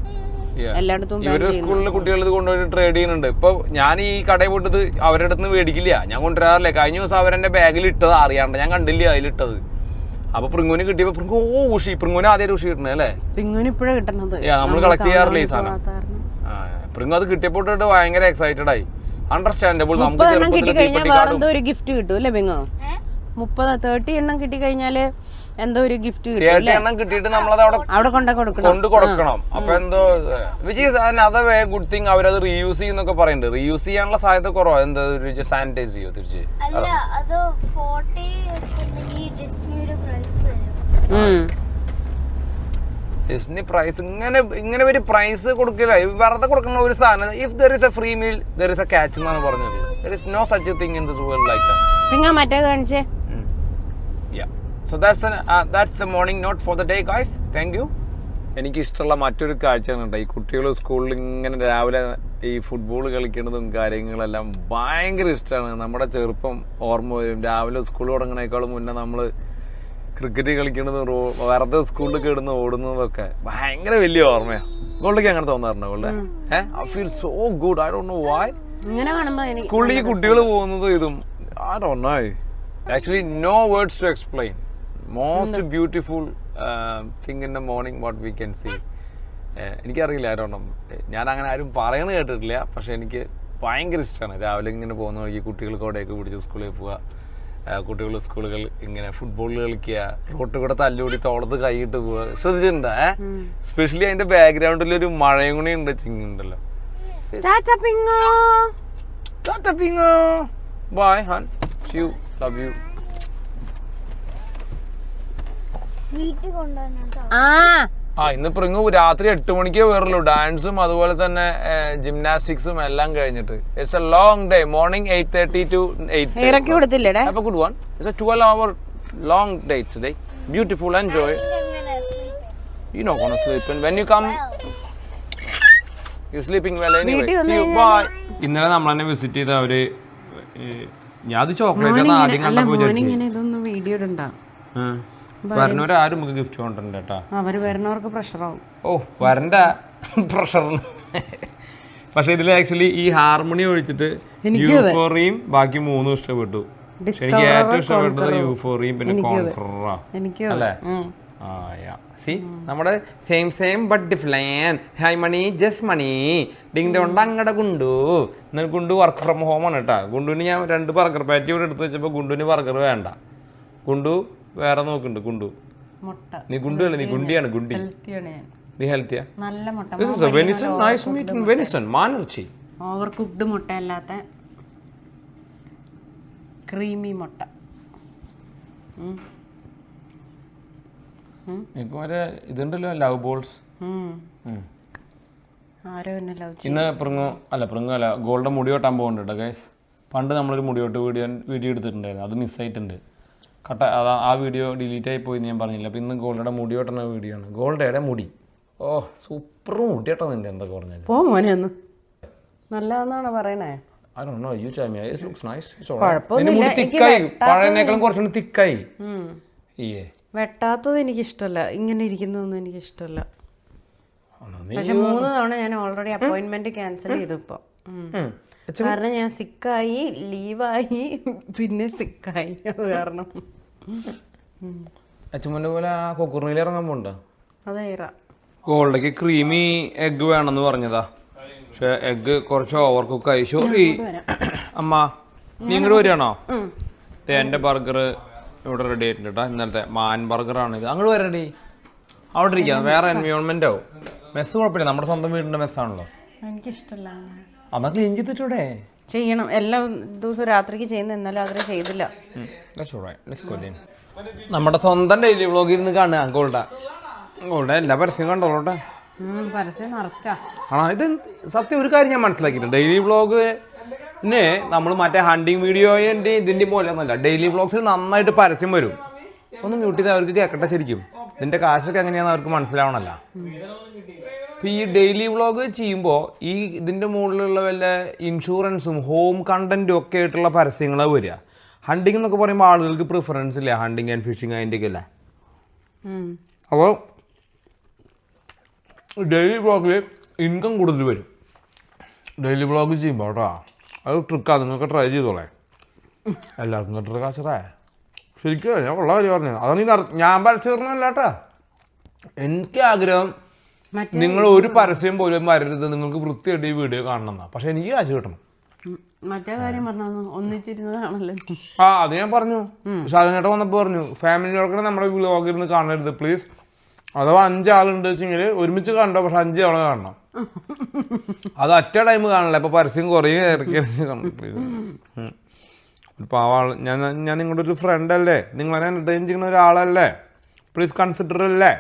എല്ലായിടത്തും ഇവരുടെ സ്കൂളിലെ കുട്ടികൾ ഇത് കൊണ്ടുപോയി ട്രേഡ് ചെയ്യുന്നുണ്ട്. ഇപ്പൊ ഞാൻ ഈ കടയിൽ പോയിട്ട് അവരുടെ അടുത്ത് നിന്ന് മേടിക്കില്ല, ഞാൻ കൊണ്ടുവരാറില്ല. കഴിഞ്ഞ ദിവസം അവരെന്റെ ബാഗിൽ ഇട്ടത് അറിയാണ്ട്, ഞാൻ കണ്ടില്ല അതിലിട്ടത്. അപ്പൊ പ്രിങ്ങുവിന് കിട്ടിയപ്പോ പ്രിങ്ങു ഉഷി, പ്രിങ്ങുവിന് ആദ്യം ഉഷി കിട്ടണേ അല്ലേ? പ്രിങ്ങുവിന് ഇപ്പോഴാണ് കിട്ടുന്നത്. നമ്മൾ കളക്ട് ചെയ്യാറില്ല ഈ സാധനം. പ്രിങ്ങു അത് കിട്ടിയപ്പോട്ട് ഭയങ്കര എക്സൈറ്റഡ് ആയി. അണ്ടർസ്റ്റാൻഡബിൾ. നമുക്ക് ഒരു ഗിഫ്റ്റ് കിട്ടും അല്ലേ ബിങ്ങോ? 30-30 എണ്ണം കിട്ടി കഴിഞ്ഞാല് എന്തോ ഒരു ഗിഫ്റ്റ് കിട്ടും. എണ്ണം കിട്ടിയിട്ട് നമ്മളത് അവിടെ കൊണ്ട് കൊടുക്കണം. അപ്പൊ എന്തോ which is another way good thing. അവരത് റീയൂസ് ചെയ്യുന്നൊക്കെ പറയുന്നുണ്ട്. റീയൂസ് ചെയ്യാനുള്ള സാധ്യത കുറവാ. എന്താ സാനിറ്റൈസ് ചെയ്യോ തിരിച്ച്? ഡിസ്നി പ്രൈസ് ഇങ്ങനെ ഒരു പ്രൈസ് കൊടുക്കില്ല, വെറുതെ കൊടുക്കുന്ന ഒരു സാധനം. If there is a free meal there is a catch എന്നാണ് പറഞ്ഞത്. There is no such a thing in this world like that. മറ്റേത് കാണിച്ചേ. So that's the morning note for the day, guys. Thank you. എനിക്ക് ഇഷ്ടമുള്ള മറ്റൊരു കാഴ്ചയാണ് ഈ കുട്ടികൾ സ്കൂളിൽ ഇങ്ങനെ രാവിലെ ഈ ഫുട്ബോൾ കളിക്കുന്നതും കാര്യങ്ങളെല്ലാം ഭയങ്കര ഇഷ്ടമാണ്. നമ്മുടെ ചെറുപ്പം ഓർമ്മ വരും. രാവിലെ സ്കൂൾ തുടങ്ങുന്നതിനേക്കാളും മുന്നേ നമ്മൾ ക്രിക്കറ്റ് കളിക്കുന്നതും വെറുതെ സ്കൂളിൽ കിടന്ന് ഓടുന്നതൊക്കെ ഭയങ്കര വലിയ ഓർമ്മയാണ്. ഗോൾഡേക്ക് അങ്ങനെ തോന്നാറുണ്ടോ? Gold I feel so good. I don't know why. സ്കൂളിൽ ഈ കുട്ടികൾ പോകുന്നതും ഇതും I don't know. Actually, no words to explain. Most beautiful thing in the morning what we can see. എനിക്കറിയില്ല, ആരോണം ഞാൻ അങ്ങനെ ആരും പറയണ കേട്ടിട്ടില്ല. പക്ഷെ എനിക്ക് ഭയങ്കര ഇഷ്ടമാണ് രാവിലെ ഇങ്ങനെ പോകുന്ന വഴിക്ക് കുട്ടികൾക്ക് അവിടെയൊക്കെ പിടിച്ച് സ്കൂളിൽ പോവുക. കുട്ടികൾ സ്കൂളുകൾ ഇങ്ങനെ ഫുട്ബോൾ കളിക്കുക, റോട്ടിൽ കൂടെ തല്ലുകൂടി തോളത്ത് കൈയിട്ട് പോവുക. ശ്രദ്ധിച്ചിട്ടുണ്ടോ? സ്പെഷ്യലി അതിന്റെ ബാക്ക്ഗ്രൗണ്ടിൽ ഒരു മഴയും കൂടി ഉണ്ട്, ചിങ്ങുണ്ടല്ലോ. Bye hun, see you, love you. ഇന്ന് പ്രിങ്ങു രാത്രി 8 മണിക്കേ വേറുള്ളൂ. ഡാൻസും അതുപോലെ തന്നെ ജിംനാസ്റ്റിക്സും എല്ലാം കഴിഞ്ഞിട്ട്. It's A long day. Morning 8:30 to 8. ഇറക്കി കൊടുത്തില്ലേ? Have a good one. It's a 12-hour long day today. Beautiful, enjoy. You're not gonna sleep. And when you come, you're sleeping well anyway. See you, bye. ഇന്നലെ നമ്മളെന്നെ വിസിറ്റ് ചെയ്ത അവര്, ഞാൻ അത് ചോക്ലേറ്റ് ആദ്യം കണ്ടപ്പോ വീഡിയോ ഉണ്ടാവും. വരണവരാരും നമുക്ക് ഗിഫ്റ്റ് കൊണ്ടുണ്ട് കേട്ടോ. അവര് വരുന്നവർക്ക് പ്രഷറാവും. ഓ വരണ്ട പ്രഷറിന്. പക്ഷെ ഇതിൽ ആക്ച്വലി ഈ ഹാർമണി ഒഴിച്ചിട്ട് യൂഫോറിയും ബാക്കി 3 ഇഷ്ടപ്പെട്ടു. എനിക്ക് ഏറ്റവും ഇഷ്ടപ്പെട്ടത് യൂഫോറിയും പിന്നെ കോൺക്വററാ അല്ലേ? സി നമ്മുടെ സെയിം ബട്ട് ഡിഫ്ലൈൻ. Hi money just money ding don't അങ്ങടെ ഗുണ്ടു. എന്നാൽ ഗുണ്ടു വർക്ക് ഫ്രം ഹോം ആണ് കേട്ടോ. ഗുണ്ടുവിന് ഞാൻ 2 ബർഗർ പാറ്റി ഇവിടെ എടുത്ത് വെച്ചപ്പോൾ ഗുണ്ടുവിന് ബർഗർ വേണ്ട. ഗുണ്ടു വേറെ നോക്കുന്നുണ്ട്. ഗുണ്ടു നീ ഗുണ്ടു അല്ല, നീ ഗുണ്ടിയാണ്. ഗുണ്ടി നീ ഹെൽത്തിയാ? നല്ല മുട്ട. വെനിസൺ, നൈസ് മീറ്റ്. വെനിസൺ മാനിറച്ചി, ഓവർ കുക്ക്ഡ് മുട്ട അല്ലാത്ത ക്രീമി മുട്ട. എനിക്ക് വരെ ഇതുണ്ടല്ലോ ലവ് ബോൾസ്. ഇന്ന് പ്രിങ്ങല്ല ഗോൾഡ് മുടി വെട്ടാൻ പോകുന്നുണ്ട് കേട്ടോ ഗൈസ്. പണ്ട് നമ്മളൊരു മുടി വെട്ട് വീഡിയോ എടുത്തിട്ടുണ്ടായിരുന്നു, അത് മിസ്സായിട്ടുണ്ട്. ആ വീഡിയോ ഡിലീറ്റ് ആയി പോയി ഞാൻ പറഞ്ഞില്ല. അപ്പം ഇന്ന് ഗോൾഡയുടെ മുടി വെട്ടുന്ന വീഡിയോ ആണ്. ഗോൾഡയുടെ മുടി ഓ സൂപ്പർ മുടി കേട്ടോ. നിന്റെ എന്തൊക്കെ പറഞ്ഞാൽ പോ മോനെ ഒന്ന് നല്ലതെന്നാണ് പറയണേ. I don't know, you tell me. It looks nice. It's all right. പഴയതിനേക്കാളും കുറച്ചുകൂടി തിക്കായി. വെട്ടാത്തത് എനിക്കിഷ്ടമല്ല, ഇങ്ങനെ ഇരിക്കുന്നതൊന്നും എനിക്കിഷ്ടമല്ല. പക്ഷെ 3 തവണ ഞാൻ ഓൾറെഡി അപ്പോയിന്റ്മെന്റ് ക്യാൻസൽ ചെയ്തു ഇപ്പൊ. കാരണം ഞാൻ സിക്കായി, ലീവായി, പിന്നെ സിക്കായി. അത് കാരണം അച്ഛമ്മന്റെ പോലെ ആ കൊക്കുറിനിൽ ഇറങ്ങാൻ പോണ്ടോ? അതെ. ഗോൾഡയ്ക്ക് ക്രീമി എഗ് വേണമെന്ന് പറഞ്ഞതാ. പക്ഷെ എഗ് കുറച്ച് ഓവർ കുക്കായി. ഷോറി അമ്മ, നീ ഇങ്ങോട്ട് വരികയാണോ? എന്റെ ബർഗർ ഇവിടെ റെഡി ആയിട്ടുണ്ട് കേട്ടോ. ഇന്നലത്തെ മാൻ ബർഗറാണ് ഇത്. അങ്ങോട്ട് വരണ്ടി, അവിടെ ഇരിക്കാം. വേറെ എൻവയോൺമെന്റ് ആവും. മെസ്സ് കുഴപ്പമില്ല, നമ്മുടെ സ്വന്തം വീടിന്റെ മെസ്സാണല്ലോ. എനിക്കിഷ്ടമല്ല. അന്നാ ക്ലീൻ ചെയ്തിട്ടൂടെ? ചെയ്യണം, എല്ലാ ദിവസവും രാത്രിക്ക് ചെയ്യുന്ന, എന്നാലും അതിനെ ചെയ്തില്ല. നമ്മുടെ സ്വന്തം ഡെയിലി വ്ളോഗിൽ നിന്ന് കാണുക ഗോൾഡ. എല്ലാ പരസ്യം കണ്ടോളൂട്ടെ. പരസ്യം നടക്കാം. ആണോ? ഇത് സത്യം ഒരു കാര്യം ഞാൻ മനസ്സിലാക്കിയിട്ടുണ്ട്. ഡെയിലി വ്ളോഗ് പിന്നെ നമ്മൾ മറ്റേ ഹണ്ടിങ് വീഡിയോൻ്റെ ഇതിൻ്റെ പോലെ ഒന്നുമല്ല, ഡെയിലി വ്ളോഗ്സിൽ നന്നായിട്ട് പരസ്യം വരും. ഒന്ന് മ്യൂട്ട് ചെയ്ത് അവർക്ക് കേൾക്കട്ടെ ശരിക്കും. ഇതിൻ്റെ കാശൊക്കെ എങ്ങനെയാണെന്ന് അവർക്ക് മനസ്സിലാവണമല്ല. അപ്പോൾ ഈ ഡെയിലി വ്ളോഗ് ചെയ്യുമ്പോൾ ഈ ഇതിൻ്റെ മുകളിലുള്ള വല്ല ഇൻഷുറൻസും ഹോം കണ്ടൻറ്റും ഒക്കെ ആയിട്ടുള്ള പരസ്യങ്ങളാണ് വരിക. ഹണ്ടിങ് എന്നൊക്കെ പറയുമ്പോൾ ആളുകൾക്ക് പ്രിഫറൻസ് ഇല്ല, ഹണ്ടിങ് ആൻഡ് ഫിഷിങ് അതിൻ്റെയൊക്കെ അല്ലേ. അപ്പോൾ ഡെയിലി വ്ളോഗിൽ ഇൻകം കൂടുതൽ വരും ഡെയിലി വ്ളോഗ് ചെയ്യുമ്പോൾ കേട്ടോ. അത് ട്രിക്കാണ്, നിങ്ങൾക്ക് ട്രൈ ചെയ്തോളേ. എല്ലാവർക്കും കിട്ടുന്ന കാശറേ ശരിക്കും ഞാൻ ഉള്ള കാര്യം പറഞ്ഞു. അതാണ് ഞാൻ പരസ്യമല്ല കേട്ടോ. എനിക്ക് ആഗ്രഹം നിങ്ങൾ ഒരു പരസ്യം പോലും വരരുത്, നിങ്ങൾക്ക് വൃത്തിയായിട്ട് ഈ വീഡിയോ കാണണം എന്നാ. പക്ഷെ എനിക്ക് കാശ് കിട്ടണം. മറ്റേ കാര്യം പറഞ്ഞു ഒന്നിച്ചിരുന്നതാണല്ലോ. അത് ഞാൻ പറഞ്ഞു. ഷാജനേട്ടൻ വന്നപ്പോൾ പറഞ്ഞു ഫാമിലിയോടെ നമ്മുടെ വ്ളോഗ് ഇരുന്ന് കാണരുത് പ്ലീസ്. അഥവാ 5 ആളുണ്ട് വെച്ചെങ്കിൽ ഒരുമിച്ച് കണ്ടോ, പക്ഷെ 5 ആളെ കാണണം. അത് ഒറ്റ ടൈം കാണില്ല. ഇപ്പൊ പരസ്യം കുറേ ഇടയ്ക്ക് കാണണം പ്ലീസ്. ഒരു പാവാൾ ഞാൻ നിങ്ങളുടെ ഒരു ഫ്രണ്ട് അല്ലേ, നിങ്ങളെ എൻ്റർടൈൻ ചെയ്യുന്ന ഒരാളല്ലേ, പ്ലീസ് കൺസിഡർ അല്ലേ.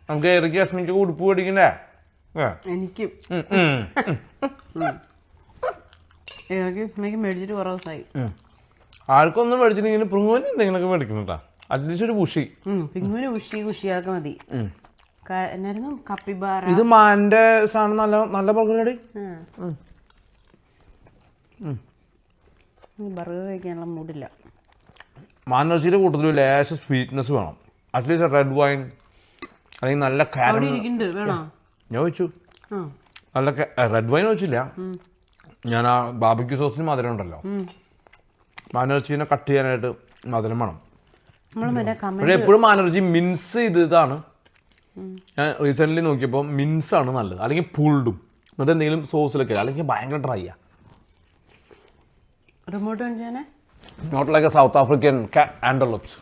നമുക്ക് ഏറിക്ക് അസ്മിക്ക് ഉടുപ്പ് മേടിക്കണ്ടേ? എനിക്ക് മേടിച്ചിട്ട് കുറേ ദിവസമായി. ആർക്കൊന്നും മേടിച്ചിട്ടുണ്ടെങ്കിൽ പ്രിങ്ങുവിന് എന്തെങ്കിലുമൊക്കെ മേടിക്കണം കേട്ടോ. അറ്റ്ലീസ്റ്റ് ഒരു ഉഷി. പിങ്ങുവിന് ഉഷിയാക്കെ മതി. എന്നായിരുന്നു കപ്പിബാറ. ഇത് മാൻ്റെ സാധനം, നല്ല നല്ല ബർഗർ. ബർഗർ കഴിക്കാനുള്ള മൂഡില്ല. മാനർജിയുടെ കൂട്ടത്തിൽ ലേശം സ്വീറ്റ്നെസ് വേണം. അറ്റ്ലീസ്റ്റ് റെഡ് വൈൻ അല്ലെങ്കിൽ നല്ല ഞാൻ വെച്ചു. നല്ല റെഡ് വൈൻ വെച്ചില്ല ഞാൻ. ആ ബാർബിക്യൂ സോസിന് മധുരം ഉണ്ടല്ലോ, മാനർജീനെ കട്ട് ചെയ്യാനായിട്ട് മധുരം വേണം. പക്ഷേ എപ്പോഴും മാനർജി മിൻസ് ചെയ്തതാണ്. ഞാൻ റീസെൻ്റ്ലി നോക്കിയപ്പോൾ മിൻസാണ് നല്ലത്, അല്ലെങ്കിൽ പുൾഡും എന്നിട്ട് എന്തെങ്കിലും സോസിലൊക്കെ, അല്ലെങ്കിൽ ഭയങ്കര ഡ്രൈയാ. Not like a South African antelopes.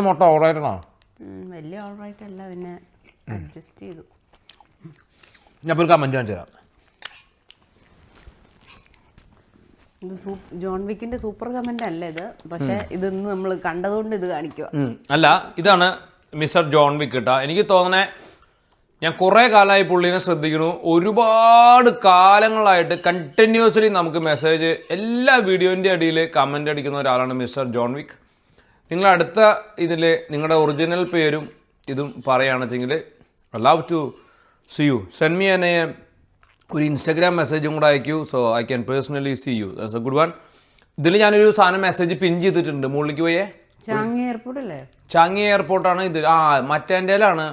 മുട്ട ഓൾറൈറ്റാണോ? വലിയ ഓൾറൈറ്റ് അല്ല, പിന്നെ അഡ്ജസ്റ്റ് ചെയ്തു. ഞാൻ ഇപ്പോൾ ഒരു കമൻറ്റ് കാണിച്ചു തരാം. ഇത് ജോൺ വിക്കിന്റെ സൂപ്പർ കമന്റ് അല്ല ഇത്, പക്ഷെ ഇതൊന്ന് നമ്മൾ കണ്ടതുകൊണ്ട് ഇത് കാണിക്കുക. അല്ല, ഇതാണ് മിസ്റ്റർ ജോൺ വിക്ക് കേട്ടോ. എനിക്ക് തോന്നണേ ഞാൻ കുറേ കാലമായി പുള്ളീനെ ശ്രദ്ധിക്കുന്നു. ഒരുപാട് കാലങ്ങളായിട്ട് കണ്ടിന്യൂസ്ലി നമുക്ക് മെസ്സേജ് എല്ലാ വീഡിയോൻ്റെ അടിയിൽ കമൻ്റ് അടിക്കുന്ന ഒരാളാണ് മിസ്റ്റർ ജോൺ വിക്ക്. നിങ്ങൾ അടുത്ത ഇതിൽ നിങ്ങളുടെ ഒറിജിനൽ പേരും ഇതും പറയുകയാണെന്ന് വെച്ചെങ്കിൽ I love to see you. Send me എന്നെ ഒരു ഇൻസ്റ്റാഗ്രാം മെസ്സേജും കൂടെ അയക്കൂ, so I can personally see you. That's a good one. ഇതിൽ ഞാനൊരു സാധനം മെസ്സേജ് പിൻ ചെയ്തിട്ടുണ്ട്. മുകളിലേക്ക് പോയേ, ചാങ്ങി എയർപോർട്ട് അല്ലേ? ചാങ്ങി എയർപോർട്ടാണ് ഇത്. മറ്റേൻ്റെയിലാണ്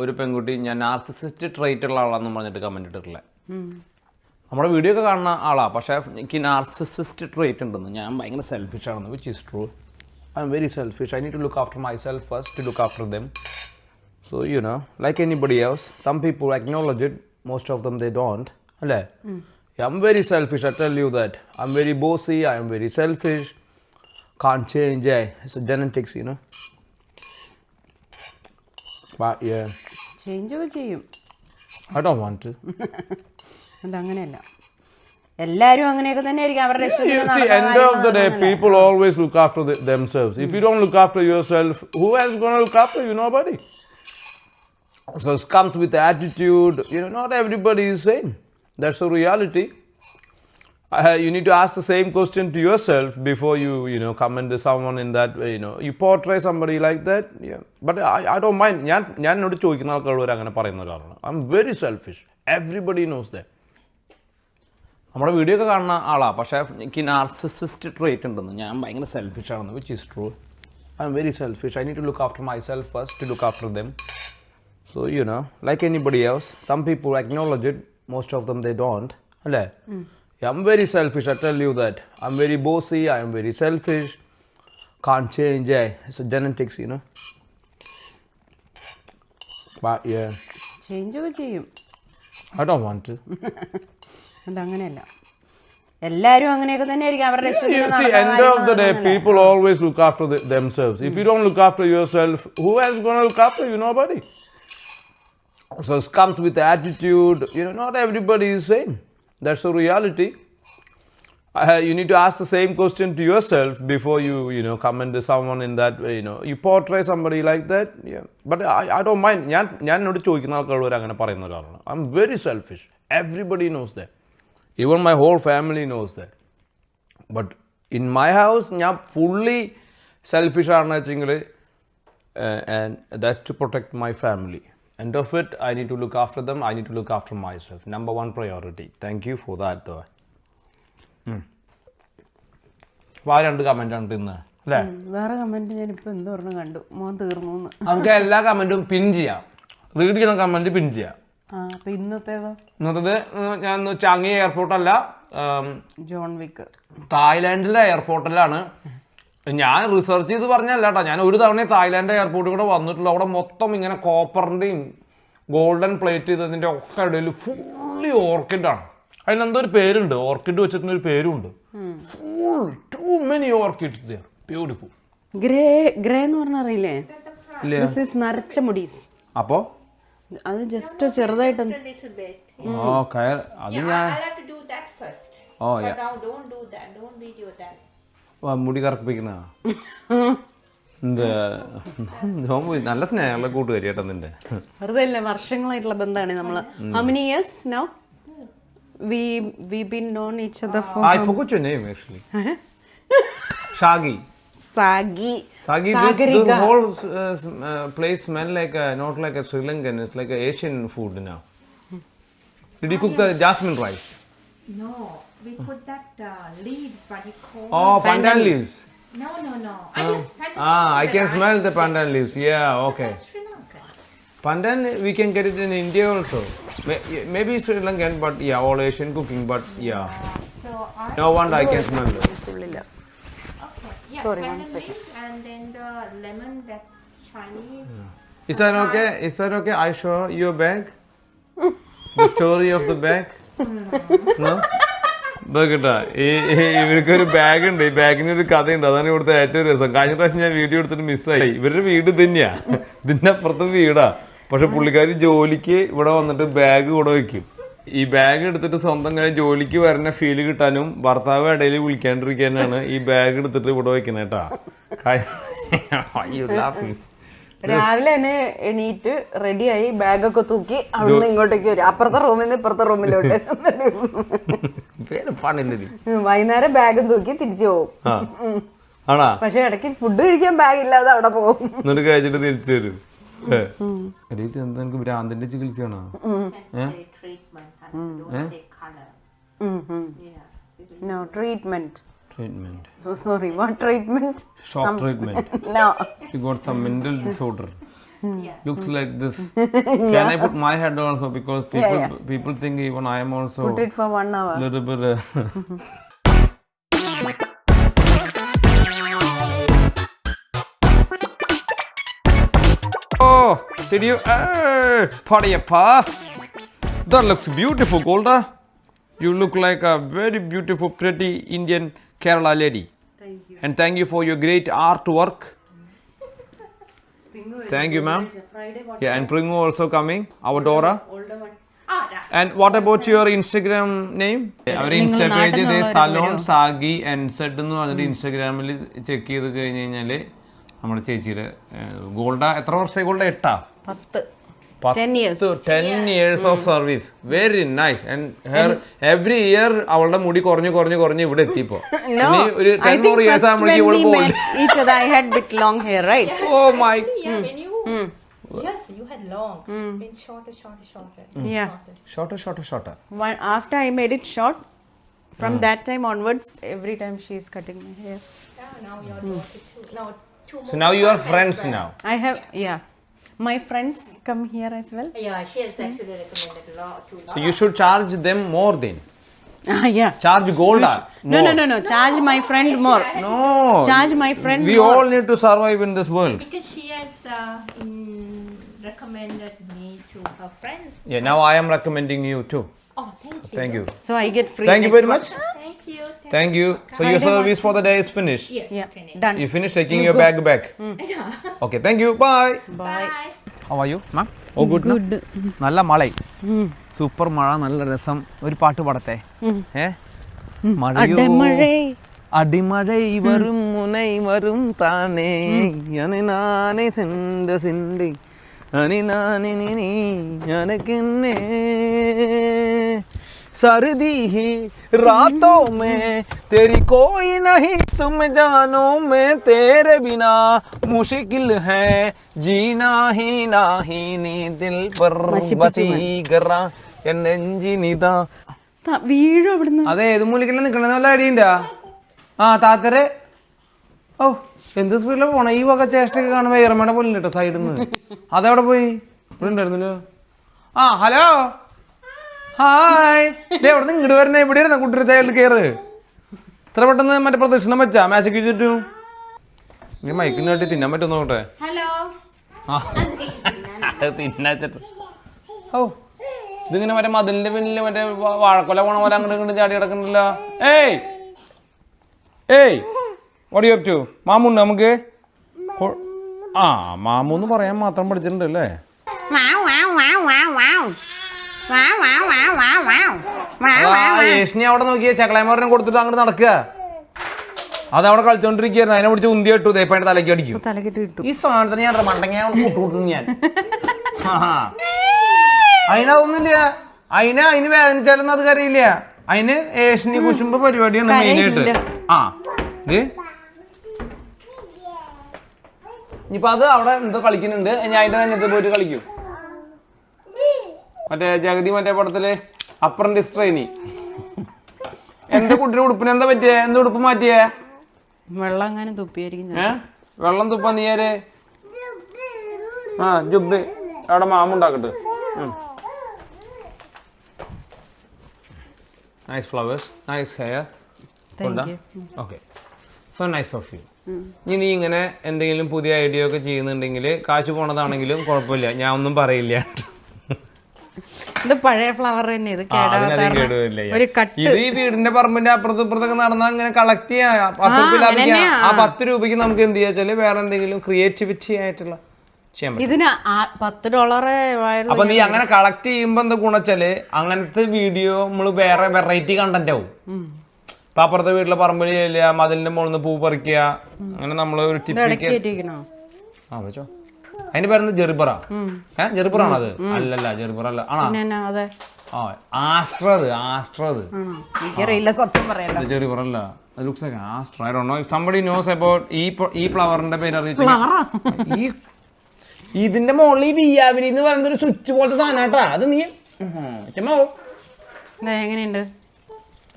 ഒരു പെൺകുട്ടി ഞാൻ നാർസിസിസ്റ്റ് ട്രേറ്റ് ഉള്ള ആളാണെന്ന് പറഞ്ഞിട്ട് കമൻറ്റ് ഇട്ടിട്ടുള്ളത്. നമ്മുടെ വീഡിയോ ഒക്കെ കാണുന്ന ആളാണ്, പക്ഷേ എനിക്ക് നാർസിസിസ്റ്റ് ട്രേറ്റ് ഉണ്ടെന്ന്. ഞാൻ ഭയങ്കര സെൽഫിഷ് ആണെന്ന്, which is true. I'm very selfish. I need to look after myself first to look after them. So you know, like anybody else, some people acknowledge it, most of them they don't. I'm very selfish, I tell you that. I'm very bossy, I am very selfish. Can't change, it's a genetics, you know. But yeah, change ഒക്കെ ചെയ്യും. I don't want to. അതങ്ങനെയല്ല, എല്ലാരും അങ്ങനെയൊക്കെ തന്നെ ആയിരിക്കും അവരുടെ ഇഷ്ടത്തിന്. See, end of the day people always look after themselves. If you don't look after yourself, who else is going to look after you? Nobody. So it comes with attitude. You know, not everybody is same. That's the reality. You need to ask the same question to yourself before you know, comment to someone in that way. You know, you portray somebody like that. Yeah, but I don't mind. ഞാൻ എന്നോട് ചോദിക്കുന്ന ആൾക്കാർ അങ്ങനെ പറയുന്ന ഒരാളാണ്. I'm very selfish. Everybody knows that. നമ്മുടെ വീഡിയോ ഒക്കെ കാണുന്ന ആളാണ്, പക്ഷേ എനിക്ക് നാർസിസിസ്റ്റ് ട്രേറ്റ് ഉണ്ടെന്ന്. ഞാൻ ഭയങ്കര സെൽഫിഷ് ആണെന്ന്, which is true. I'm very selfish. I need to look after myself first to look after them. So, you know, like anybody else, some people acknowledge it, most of them they don't. I'm very selfish, I tell you that. I'm very bossy, I am very selfish. Can't change, it's a genetics, you know. But yeah, change ഒക്കെ ചെയ്യും. I don't want to. അതങ്ങനെയല്ല, എല്ലാരും അങ്ങനെയൊക്കെ തന്നെ ആയിരിക്കും അവരുടെ ഇഷ്ടത്തിന്. See, end of the day people always look after themselves. If you don't look after yourself, who else is going to look after you? Nobody. So it comes with attitude. You know, not everybody is same. That's the reality. you need to ask the same question to yourself before you know comment to someone in that way. You portray somebody like that. Yeah, but I don't mind. ഞാൻ എന്നോട് ചോദിക്കുന്ന ആൾക്കാരോട് അങ്ങനെ പറയുന്ന ഒരാളാണ്. I'm very selfish. Everybody knows that. Even my whole family knows that. But in my house, ഞാൻ fully selfish ആണെന്ന് വെച്ചെങ്കിൽ and that's to protect my family. End of it, I need to look after them. I need to look after myself. Number one priority. Thank you for that, though. രണ്ട് കമന്റ് ആണ് ഇന്ന് അല്ലേ? വേറെ കമന്റ് ഞാനിപ്പോ എന്ത് പറഞ്ഞു കണ്ടു, മോൻ തീർന്നു. നമുക്ക് എല്ലാ കമന്റും പിൻ ചെയ്യാം, റീഡ് ചെയ്യുന്ന കമന്റ് പിൻ ചെയ്യാം. അപ്പൊ ഇന്നത്തേത് ഞാൻ ചാങ്ങി എയർപോർട്ടല്ല, ജോൺ വിക്ക് തായ്ലാൻഡിലെ എയർപോർട്ടിലാണ്. ഞാൻ റിസർച്ച് ചെയ്ത് പറഞ്ഞല്ല കേട്ടോ, ഞാൻ ഒരു തവണ തായ്ലാൻഡ് എയർപോർട്ടിൽ കൂടെ വന്നിട്ടുള്ളൂ. അവിടെ മൊത്തം ഇങ്ങനെ കോപ്പറിൻ്റെയും ഗോൾഡൻ പ്ലേറ്റ് ചെയ്തതിൻ്റെ ഒക്കെ ഇടയിൽ ഫുള്ളി ഓർക്കിഡാണ്. അതിനെന്തോ ഒരു പേരുണ്ട്, ഓർക്കിഡ് വെച്ചിട്ടൊരു പേരുണ്ട്. Full too many orchids there, beautiful. Grey എന്ന് പറഞ്ഞ അറിയില്ലേ? നരച്ച മുടീസ്. അപ്പോ അത് ജസ്റ്റ് ചെറുതായിട്ട് അത് ഞാൻ മുടി കറപ്പിക്കുന്ന നല്ല സ്നേഹമുള്ള കൂട്ടുകാരി കേട്ടോ നിന്റെ. വെറുതെ അല്ലേ, വർഷങ്ങളായിട്ടുള്ള ബന്ധമാണ് നമ്മള്. How many years now? We've been known each other for. I forgot your name actually. Shagi. Sagi. This whole place smell like not like a Sri Lankan. It's like a Asian food now. Did you cook the jasmine rice? No, we put that leaves, what you call. Oh, pandan leaves. No. I can smell the pandan leaves. Yeah, okay. Sri Lanka. Pandan we can get it in India also. Maybe Sri Lankan, but yeah, all Asian cooking. But yeah, So no wonder I can smell it. okay. Yeah, Sorry, pandan one second. leaves and then the lemon, that Chinese. Is that okay? Is that okay? I show your bag. The story of the bag. No. കേട്ടാ ഇവർക്കൊരു ബാഗ് ഉണ്ട്, ഈ ബാഗിന് ഒരു കഥയുണ്ട്. അതാണ് ഇവിടുത്തെ ഏറ്റവും രസം. കഴിഞ്ഞ പ്രാവശ്യം ഞാൻ വീഡിയോ എടുത്തിട്ട് മിസ്സായി. ഇവരുടെ വീട് തന്നെയാ, ഇതിന്റെ അപ്പുറത്ത് വീടാ. പക്ഷെ പുള്ളിക്കാരി ജോലിക്ക് ഇവിടെ വന്നിട്ട് ബാഗ് കൂടെ വെക്കും. ഈ ബാഗ് എടുത്തിട്ട് സ്വന്തം കാര്യം ജോലിക്ക് വരുന്ന ഫീല് കിട്ടാനും ഭർത്താവ് ഇടയിൽ വിളിക്കാണ്ടിരിക്കാനാണ് ഈ ബാഗ് എടുത്തിട്ട് ഇവിടെ വെക്കുന്നത് കേട്ടാ. രാവിലെ തന്നെ എണീറ്റ് റെഡിയായി ബാഗൊക്കെ തൂക്കി അവിടുന്ന് ഇങ്ങോട്ടേക്ക് വരും, അപ്പുറത്തെ റൂമിൽ നിന്ന് ഇപ്പുറത്തെ റൂമിലോട്ട്. വൈകുന്നേരം ബാഗും തൂക്കി തിരിച്ചു പോകും. ആണാ? പക്ഷെ ഇടയ്ക്ക് ഫുഡ് കഴിക്കാൻ ബാഗ് ഇല്ലാതെ അവിടെ പോകും. എന്നിട്ട് കഴിച്ചിട്ട് തിരിച്ചു വരും. എന്താ നിനക്ക് ഭ്രാന്തിന്റെ ചികിത്സയാണോ? No treatment. Treatment. So sorry, what treatment? Shock treatment. No. You got some mental disorder. Looks like this. Can I put my head also, because people think even I am also. Put it for 1 hour. Little bit. Oh, did you? Padiyappa. That looks beautiful, Golda. You look like a very beautiful, pretty Indian Kerala lady. Thank you. And thank you for your great artwork. Thank you, ma'am. Yeah, and Pringu also coming, our Dora. Older one. And what about your Instagram name? Our Insta page is Salon Sagi and Said എന്ന് പറഞ്ഞിട്ട് ഇൻസ്റ്റാഗ്രാമിൽ ചെക്ക് ചെയ്ത് കഴിഞ്ഞ് കഴിഞ്ഞാൽ നമ്മുടെ ചേച്ചിയുടെ ഗോൾഡ എത്ര വർഷമായി? Golda 10 years of service. Very nice. And her every year അവളുടെ മുടി കുറഞ്ഞു ഇവിടെ എത്തിപ്പോ. No, ഒരു 10 more years ആകുമ്പോഴേക്കും ഇവള് met each other, I had bit long hair, right? Oh my. Yeah, when you. Yes, you had long. Then shorter. Yeah. Shorter. After I made it short, from that time onwards, every time she's cutting my hair. Now you're daughter too. Now 2 more. So now you are friends now. I have, my friends come here as well. Yeah, she has actually recommended a lot to. So you should charge them more then. Yeah. Charge Golda. No. Charge my friend more. No. Charge my friend We more. all need to survive in this world. Because she has recommended me to her friends. Yeah, now I am recommending you too. Oh, thank you. Thank you. So I get free. Thank you next very much. Thank you. Thank you. So your service for the day is finished. Yes, Yeah, finished. done. You finished taking your bag back. Okay, thank you. Bye. Bye. How are you, ma'am? Oh, good. നല്ല മഴ, സൂപ്പർ മഴ, നല്ല രസം. ഒരു പാട്ട് പാടട്ടെ? അടിമഴை വരും മുனை വരും താനേ നാനേ സിന്ദ സിന്ദി അനി നാനി നീ അനക്കെന്നെ सर्दी ही रातों में तेरी कोई नहीं तुम जानो मैं तेरे बिना मुश्किल है जीना ही नहीं नी दिल पर वसीगरा എന്നെഞ്ചിനിതാ വീഴും അവിടുന്ന്. അതെ ഏത് മൂലിക്കല്ല നിൽക്കണത് നല്ല അടിയുണ്ടാ. ആ താത്തരെ ഓ എന്ത് സ്പീഡിലാണ് പോണേ. ഈ വക ചേഷ്ടൊക്കെ കാണുമ്പോൾ ഏറമ്മയുടെ പോലെ കേട്ടോ സൈഡിൽ നിന്ന്. അതെവിടെ പോയി? ഇവിടെ ഉണ്ടായിരുന്നല്ലോ. ആ ഹലോ ഹായ്. എവിടെ നിന്ന് ഇങ്ങോട്ട് വരണേ? എവിടെ ഇരുന്ന കുട്ടിയുടെ സൈഡിൽ കയറ്. ഇത്ര പെട്ടെന്ന് മറ്റേ പ്രദക്ഷിണം വെച്ചാ മേശയ്ക്ക് ചുറ്റും. ഈ മൈക്കിന് വേണ്ടി തിന്നാൻ പറ്റും നോക്കട്ടെ. തിന്നാച്ചിട്ട് ഓ ഇതിങ്ങനെ മറ്റേ മതിലിന്റെ പിന്നില് മറ്റേ വാഴക്കൊല പോണ പോലെ അങ്ങോട്ട് ഇങ്ങോട്ട് ചാടി കിടക്കണ്ടല്ലോ. ഏയ് ഏയ് വാട്ട് യു അപ് ടു? മാമുണ്ട് നമുക്ക്. ആ മാമൂന്ന് പറയാൻ മാത്രം പഠിച്ചിട്ടുണ്ട് അല്ലേ? യേശിനി അവിടെ നോക്കിയ ചക്കളയമാരനെ കൊടുത്തിട്ട് അങ്ങോട്ട് നടക്കുക. അതവിടെ കളിച്ചോണ്ടിരിക്കുകയായിരുന്നു. അതിനെ പിടിച്ച് ഉന്തി ഇട്ടു. തേപ്പായിട്ട് തലയ്ക്ക് അടിക്കും. ഈ സാധനത്തിന് ഞാൻ മണ്ടങ്ങ കൂട്ടുകൂട്ടുന്നു ഞാൻ. അതിനതൊന്നുമില്ല. അതിന് വേദനിച്ചാലൊന്നും അത് കറിയില്ല. അതിന് ഏഷ്യനി കുശുമ്പ് പരിപാടിയാണ് മെയിനായിട്ട്. ആ ഇത് ഇനിയിപ്പോൾ അത് അവിടെ എന്തോ കളിക്കുന്നുണ്ട്. ഞാൻ അതിൻ്റെ തന്നെ പോയിട്ട് കളിക്കും. മറ്റേ ജഗതി മറ്റേ പടത്തില് അപ്രന്റീസ് ട്രെയിനി. എന്താ കുട്ടിയുടെ ഉടുപ്പിന് എന്താ പറ്റിയേ? എന്താ ഉടുപ്പ് മാറ്റിയേ? വെള്ളം അങ്ങനെ തുപ്പിയായിരിക്കും. വെള്ളം തുപ്പാ നീയാര്? ആ ജുബ് അവിടെ മാമുണ്ടാക്കട്ടെ. Nice flowers, nice hair. Okay, so nice of you. ഇനി നീ ഇങ്ങനെ എന്തെങ്കിലും പുതിയ ഐഡിയ ഒക്കെ ചെയ്യുന്നുണ്ടെങ്കിൽ കാശ് പോണതാണെങ്കിലും കുഴപ്പമില്ല, ഞാൻ ഒന്നും പറയില്ല. ഇത് പഴയ ഫ്ലവർ തന്നെ. ഇത് ഈ വീടിന്റെ പറമ്പിന്റെ അപ്പുറത്തും ഇപ്പുറത്തൊക്കെ നടന്നാൽ ഇങ്ങനെ കളക്ട് ചെയ്യാം. 10 രൂപ ലാഭിക്കാം. ആ 10 രൂപയ്ക്ക് നമുക്ക് എന്ത് ചെയ്യാച്ചാല് വേറെ എന്തെങ്കിലും ക്രിയേറ്റിവിറ്റി ആയിട്ടുള്ള ഇതിന് $10. അപ്പൊ നീ അങ്ങനെ കളക്ട് ചെയ്യുമ്പോ എന്താ ഗുണച്ചാല് അങ്ങനത്തെ വീഡിയോ നമ്മള് വേറെ വെറൈറ്റി കണ്ടന്റ് ആവും. ഇപ്പൊ അപ്പുറത്തെ വീട്ടിലെ പറമ്പിൽ ചെയ്യില്ല, മതിലിന്റെ മുകളിൽ നിന്ന് പൂ പറിക്കുക, അങ്ങനെ നമ്മള് ഒരു ആ വെച്ചോ. അതിന്റെ പേരെന്താ? ജെറിബറ. ജെറിബറാണത്? അല്ലല്ല, ജെറിബറ അല്ല. ആണോ? Astra. ജെറിബറല്ല. It looks like Astra. I don't know. If somebody knows about ഈ ഫ്ലവറിന്റെ പേര് അറിയിച്ചു. ഇതിന്റെ മുകളിൽ ഈ വിയാവിനി എന്ന് പറയുന്ന ഒരു സ്വിച്ച് പോലത്തെ സാധനട്ടാ. അത് നീ എങ്ങനെയുണ്ട്?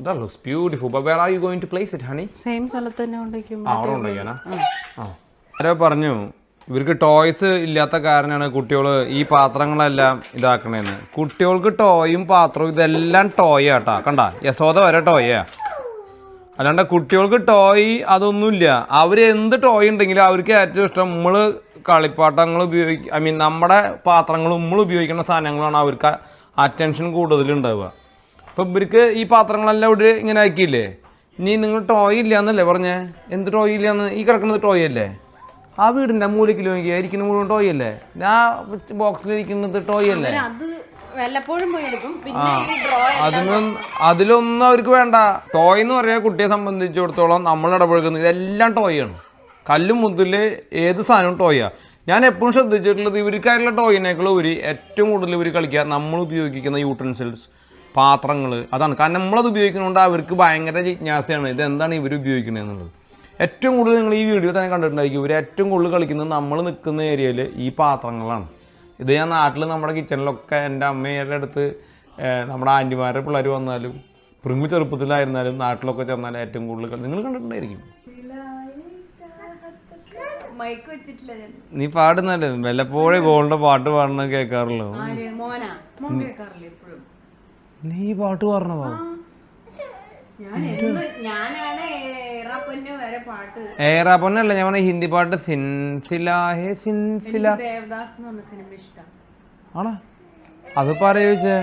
That looks beautiful. But where are you going to place it, honey? Same സ്ഥലത്ത് തന്നെ ഉണ്ടാക്കും. അവിടെ ഉണ്ടാക്കാനാ? ആരോ പറഞ്ഞു ഇവർക്ക് ടോയ്സ് ഇല്ലാത്ത കാരണമാണ് കുട്ടികൾ ഈ പാത്രങ്ങളെല്ലാം ഇതാക്കണേന്ന്. കുട്ടികൾക്ക് ടോയും പാത്രവും ഇതെല്ലാം ടോയാട്ടാ. കണ്ട, യശോദ വരെ ടോയാ. അല്ലാണ്ട് കുട്ടികൾക്ക് ടോയ് അതൊന്നുമില്ല. അവർ എന്ത് ടോയ് ഉണ്ടെങ്കിലും അവർക്ക് ഏറ്റവും ഇഷ്ടം നമ്മൾ കളിപ്പാട്ടങ്ങൾ ഉപയോഗിക്കുക. നമ്മുടെ പാത്രങ്ങൾ നമ്മൾ ഉപയോഗിക്കുന്ന സാധനങ്ങളാണ് അവർക്ക് അറ്റൻഷൻ കൂടുതലുണ്ടാവുക. അപ്പം ഇവർക്ക് ഈ പാത്രങ്ങളെല്ലാം ഇവിടെ ഇങ്ങനെ ആക്കിയില്ലേ. ഇനി നിങ്ങൾ ടോയ് ഇല്ല എന്നല്ലേ പറഞ്ഞേ? എന്ത് ടോയ് ഇല്ലയെന്ന്? ഈ കിടക്കുന്നത് ടോയ് അല്ലേ? ആ വീടിൻ്റെ മൂലക്കിൽ നോക്കിയാൽ ഇരിക്കുന്ന മുഴുവൻ ടോയ് അല്ലേ? ആ ബോക്സിലിരിക്കുന്നത് ടോയ് അല്ലേ? അതിലൊന്നും അവർക്ക് വേണ്ട. ടോയ് എന്ന് പറയാൻ കുട്ടിയെ സംബന്ധിച്ചിടത്തോളം നമ്മൾ ഇടപഴകുന്നത് ഇതെല്ലാം ടോയാണ്. കല്ലും മുതല് ഏത് സാധനവും ടോയാ. ഞാൻ എപ്പോഴും ശ്രദ്ധിച്ചിട്ടുള്ളത് ഇവർക്കായിട്ടുള്ള ടോയിനേക്കാളും ഏറ്റവും കൂടുതൽ ഇവർ കളിക്കുക നമ്മൾ ഉപയോഗിക്കുന്ന യൂട്ടൻസിൽസ്, പാത്രങ്ങൾ, അതാണ്. കാരണം നമ്മളത് ഉപയോഗിക്കുന്നതുകൊണ്ട് അവർക്ക് ഭയങ്കര ജിജ്ഞാസയാണ് ഇതെന്താണ് ഇവർ ഉപയോഗിക്കുന്നത് എന്നുള്ളത്. ഏറ്റവും കൂടുതൽ നിങ്ങൾ ഈ വീഡിയോ തന്നെ കണ്ടിട്ടുണ്ടായിരിക്കും. ഇവർ ഏറ്റവും കൂടുതൽ കളിക്കുന്നത് നമ്മൾ നിൽക്കുന്ന ഏരിയയിൽ ഈ പാത്രങ്ങളാണ്. ഇത് ഞാൻ നാട്ടിൽ നമ്മുടെ കിച്ചണിലൊക്കെ എൻ്റെ അമ്മയുടെ അടുത്ത് നമ്മുടെ ആൻറ്റിമാരുടെ പിള്ളേർ വന്നാലും പ്രിങ്ങു ചെറുപ്പത്തിലായിരുന്നാലും നാട്ടിലൊക്കെ ചെന്നാലും ഏറ്റവും കൂടുതൽ നിങ്ങൾ കണ്ടിട്ടുണ്ടായിരിക്കും. നീ പാടുന്നല്ലേ വല്ലപ്പോഴേ ഗോളിന്റെ പാട്ട് പാടുന്നത് കേൾക്കാറുള്ളൂ. നീ പാട്ട് പാടുന്നതോ? ഏറാപ്പൊന്നല്ല, ഞാൻ പറഞ്ഞ ഹിന്ദി പാട്ട്. ആണോ? അത് പറയോച്ചേ.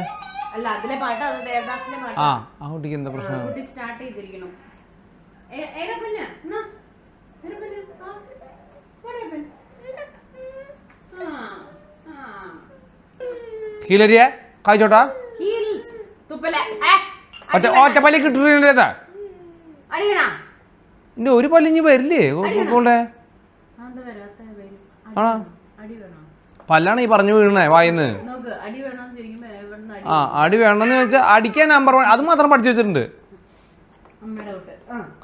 ആ കുട്ടിക്ക് എന്താ പ്രശ്നം? കീലരിയ കായ്ച്ചോട്ടാ ഒറ്റപ്പല്ലി കിട്ടുന്നതാ. അടി വേണ ഇന്റെ ഒരു പല്ലിഞ്ഞ് വരില്ലേ കൊണ്ട് ആണോ അടി വേണോ പല്ലാണ് ഈ പറഞ്ഞു വീഴണേ വായിന്ന്. നോക്ക് അടി വേണോന്ന് ചോദിക്കുമ്പോ എവിടുന്ന് അടി ആ അടി വേണമെന്ന് ചോദിച്ചാൽ അടിക്കാൻ നമ്പർ 1 അത് മാത്രം പഠിച്ചു വെച്ചിട്ടുണ്ട്. അമ്മയുടെ തൊട്ട്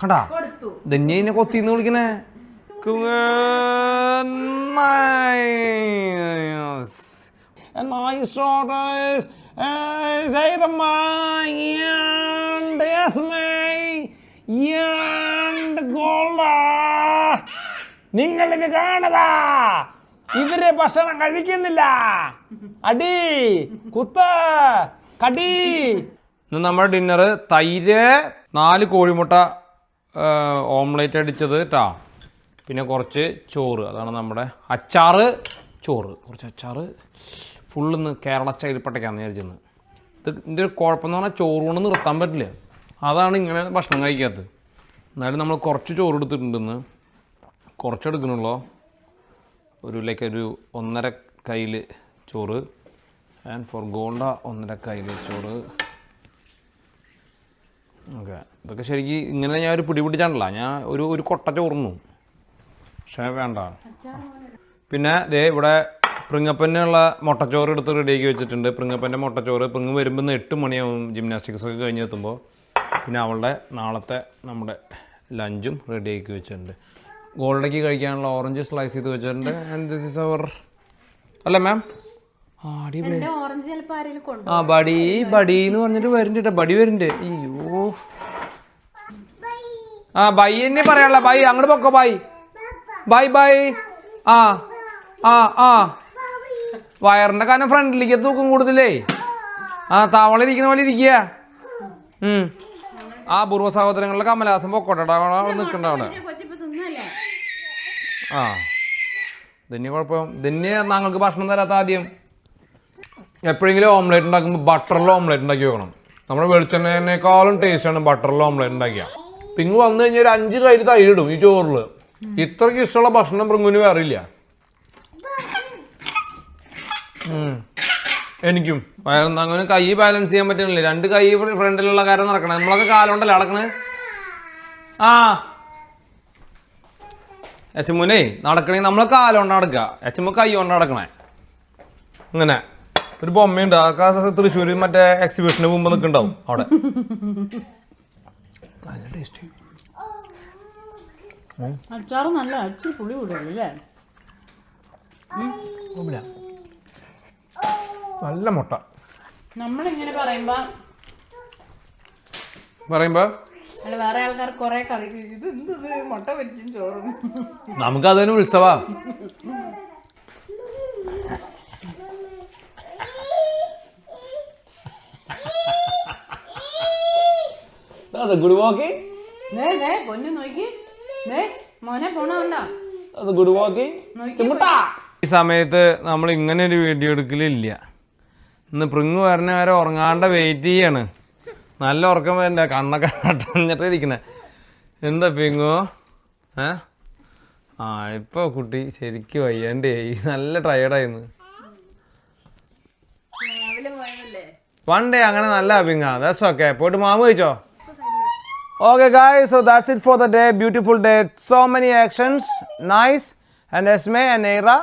കണ്ടാ കൊടുത്തു. ധന്യനെ കൊത്തിന്ന് വിളിക്കണേ. നിങ്ങളിത് കാണതാ, ഇവര് ഭക്ഷണം കഴിക്കുന്നില്ല. അടി കുത്ത കടി. നമ്മുടെ ഡിന്നറ് തൈര്, 4 കോഴിമുട്ട ഓംലേറ്റ് അടിച്ചത് കേട്ടോ, പിന്നെ കുറച്ച് ചോറ്, അതാണ് നമ്മുടെ അച്ചാറ്. ചോറ് കുറച്ച് അച്ചാറ് ഫുള്ളിന്ന് കേരള സ്റ്റൈലിൽ പട്ടയ്ക്കാന്ന് വിചാരിച്ചെന്ന്. ഇതിൻ്റെ ഒരു കുഴപ്പമെന്ന് പറഞ്ഞാൽ ചോറ് കൊണ്ട് നിർത്താൻ പറ്റില്ല, അതാണ് ഇങ്ങനെ ഭക്ഷണം കഴിക്കാത്തത്. എന്നാലും നമ്മൾ കുറച്ച് ചോറ് എടുത്തിട്ടുണ്ടെന്ന്, കുറച്ചെടുക്കണുള്ളൂ. ഒരു 1.5 കയ്യിൽ ചോറ്. ആൻഡ് ഫോർ ഗോണ്ട 1.5 കയ്യിൽ ചോറ്. ഓക്കെ, ഇതൊക്കെ ശരിക്കും ഇങ്ങനെ ഞാൻ ഒരു പിടി പിടിച്ചാണല്ലോ, ഞാൻ ഒരു കൊട്ട ചോറുന്നു, പക്ഷേ വേണ്ട. പിന്നെ ദേ ഇവിടെ പ്രിങ്ങപ്പനുള്ള മുട്ടച്ചോറ് എടുത്ത് റെഡിയാക്കി വെച്ചിട്ടുണ്ട്. പ്രിങ്ങപ്പൻ്റെ മുട്ടച്ചോറ്. പ്രിങ്ങ് വരുമ്പോൾ 8 മണിയാവും ജിംനാസ്റ്റിക്സൊക്കെ കഴിഞ്ഞ് എത്തുമ്പോൾ. പിന്നെ അവളുടെ നാളത്തെ നമ്മുടെ ലഞ്ചും റെഡിയാക്കി വെച്ചിട്ടുണ്ട്. ഗോൾഡയ്ക്ക് കഴിക്കാനുള്ള ഓറഞ്ച് സ്ലൈസ് ചെയ്ത് വെച്ചിട്ടുണ്ട്. ആൻഡ് ദിസ് ഈസ് അവർ അല്ലേ മാം? ഓറഞ്ച് ചിലപ്പോൾ ആരെങ്കിലും കൊണ്ടു. ആ ബടി ബടി എന്ന് പറഞ്ഞിട്ട് വരുന്നുണ്ട്. ബടി വരുന്നുണ്ട്. അയ്യോ, ആ ബൈ എന്നെ പറയാനുള്ള. ബൈ അങ്ങോട്ട് പൊക്കോ. Bye bye bye. ആ ആ ആ വയറിൻ്റെ കാരണം ഫ്രണ്ടിലേക്ക് തൂക്കം കൂടുതലേ. ആ തവളിരിക്കുന്ന പോലെ ഇരിക്കുക. ആ പൂർവ്വ സഹോദരങ്ങളുടെ കമലഹാസൻ പൊക്കോട്ടെ, നിൽക്കണ്ട അവിടെ. ആ ധന്യ കുഴപ്പം. ധന്യ ഞങ്ങൾക്ക് ഭക്ഷണം തരാത്ത ആദ്യം. എപ്പോഴെങ്കിലും ഓംലേറ്റ് ഉണ്ടാക്കുമ്പോൾ ബട്ടറിൽ ഓംലേറ്റ് ഉണ്ടാക്കി വെക്കണം. നമ്മുടെ വെളിച്ചെണ്ണേക്കാളും ടേസ്റ്റാണ് ബട്ടറിൽ ഓംലേറ്റ് ഉണ്ടാക്കിയ. പിങ്ങ് വന്നു കഴിഞ്ഞാൽ ഒരു 5 കയ്യിൽ തൈരിടും ഈ ചോറിൽ. ഇത്രയ്ക്ക് ഇഷ്ടമുള്ള ഭക്ഷണം പിങ്ങുവിന് വേറെ ഇല്ല. എനിക്കും അങ്ങനെ കൈ ബാലൻസ് ചെയ്യാൻ പറ്റുന്നില്ല. 2 കൈ ഫ്രണ്ടിലുള്ള കാര്യം നടക്കണേ. നമ്മളൊക്കെ കാലുണ്ടല്ലേ നടക്കണേ. ആ എച്ചമ്മൂനെ നടക്കണേ, നമ്മളെ കാലുകൊണ്ട് നടക്കുക, എച്ചമ്മ കൈ കൊണ്ട് നടക്കണേ. ഇങ്ങനെ ഒരു ബൊമ്മയുണ്ട്, ആ തൃശ്ശൂർ മറ്റേ എക്സിബിഷന് മുമ്പ് നിൽക്കുന്നുണ്ടാവും അവിടെ. നല്ല ടേസ്റ്റ്. അച്ചാറ് നല്ല അച്ചിരി പുളി കൂടുതലല്ലേ? നല്ല മുട്ട. നമ്മളിങ്ങനെ പറയുമ്പോ അല്ല, വേറെ ആൾക്കാർ കുറെ കറി ഇത് എന്ത് മുട്ട പൊരിച്ചും ചോറും. നമുക്കതിന് ഉത്സവാ. Good walking. പൊന്നു നോക്കി മോനെ പോണോണ്ടാ. അത് ഗുഡ് വാക്കിംഗ്. ഈ സമയത്ത് നമ്മൾ ഇങ്ങനെ ഒരു വീഡിയോ എടുക്കലില്ല. ഇന്ന് പ്രിങ്ങ് വരണ വരെ ഉറങ്ങാണ്ട് വെയിറ്റ് ചെയ്യാണ്. നല്ല ഉറക്കം വരണ്ട, കണ്ണൊക്കെ അടഞ്ഞിട്ട് ഇരിക്കണേ. എന്താ പിങ്ങോ? ആ ഇപ്പോൾ കുട്ടി ശരിക്കും വയ്യാണ്ടേ, നല്ല ടയേർഡായിരുന്നു. വൺ ഡേ അങ്ങനെ നല്ല പിങ്ങ. That's okay. പോയിട്ട് മാമ കഴിച്ചോ? Okay guys, so that's it for the day. Beautiful day. So many actions. Nice. And Esme and Neira,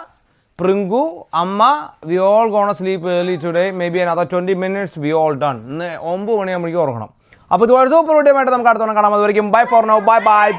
Pringu, Amma, we all gonna sleep early today. Maybe another 20 minutes we all done. 9 മണിയാകുമ്പോഴേക്കും ഉറങ്ങണം. അപ്പോൾ ഇതുവരെ സൂപ്പർ വീഡിയോ ആയിട്ട് നമുക്ക് അടുത്തോണം കാണാം. അതുവരെയും bye for now. Bye by.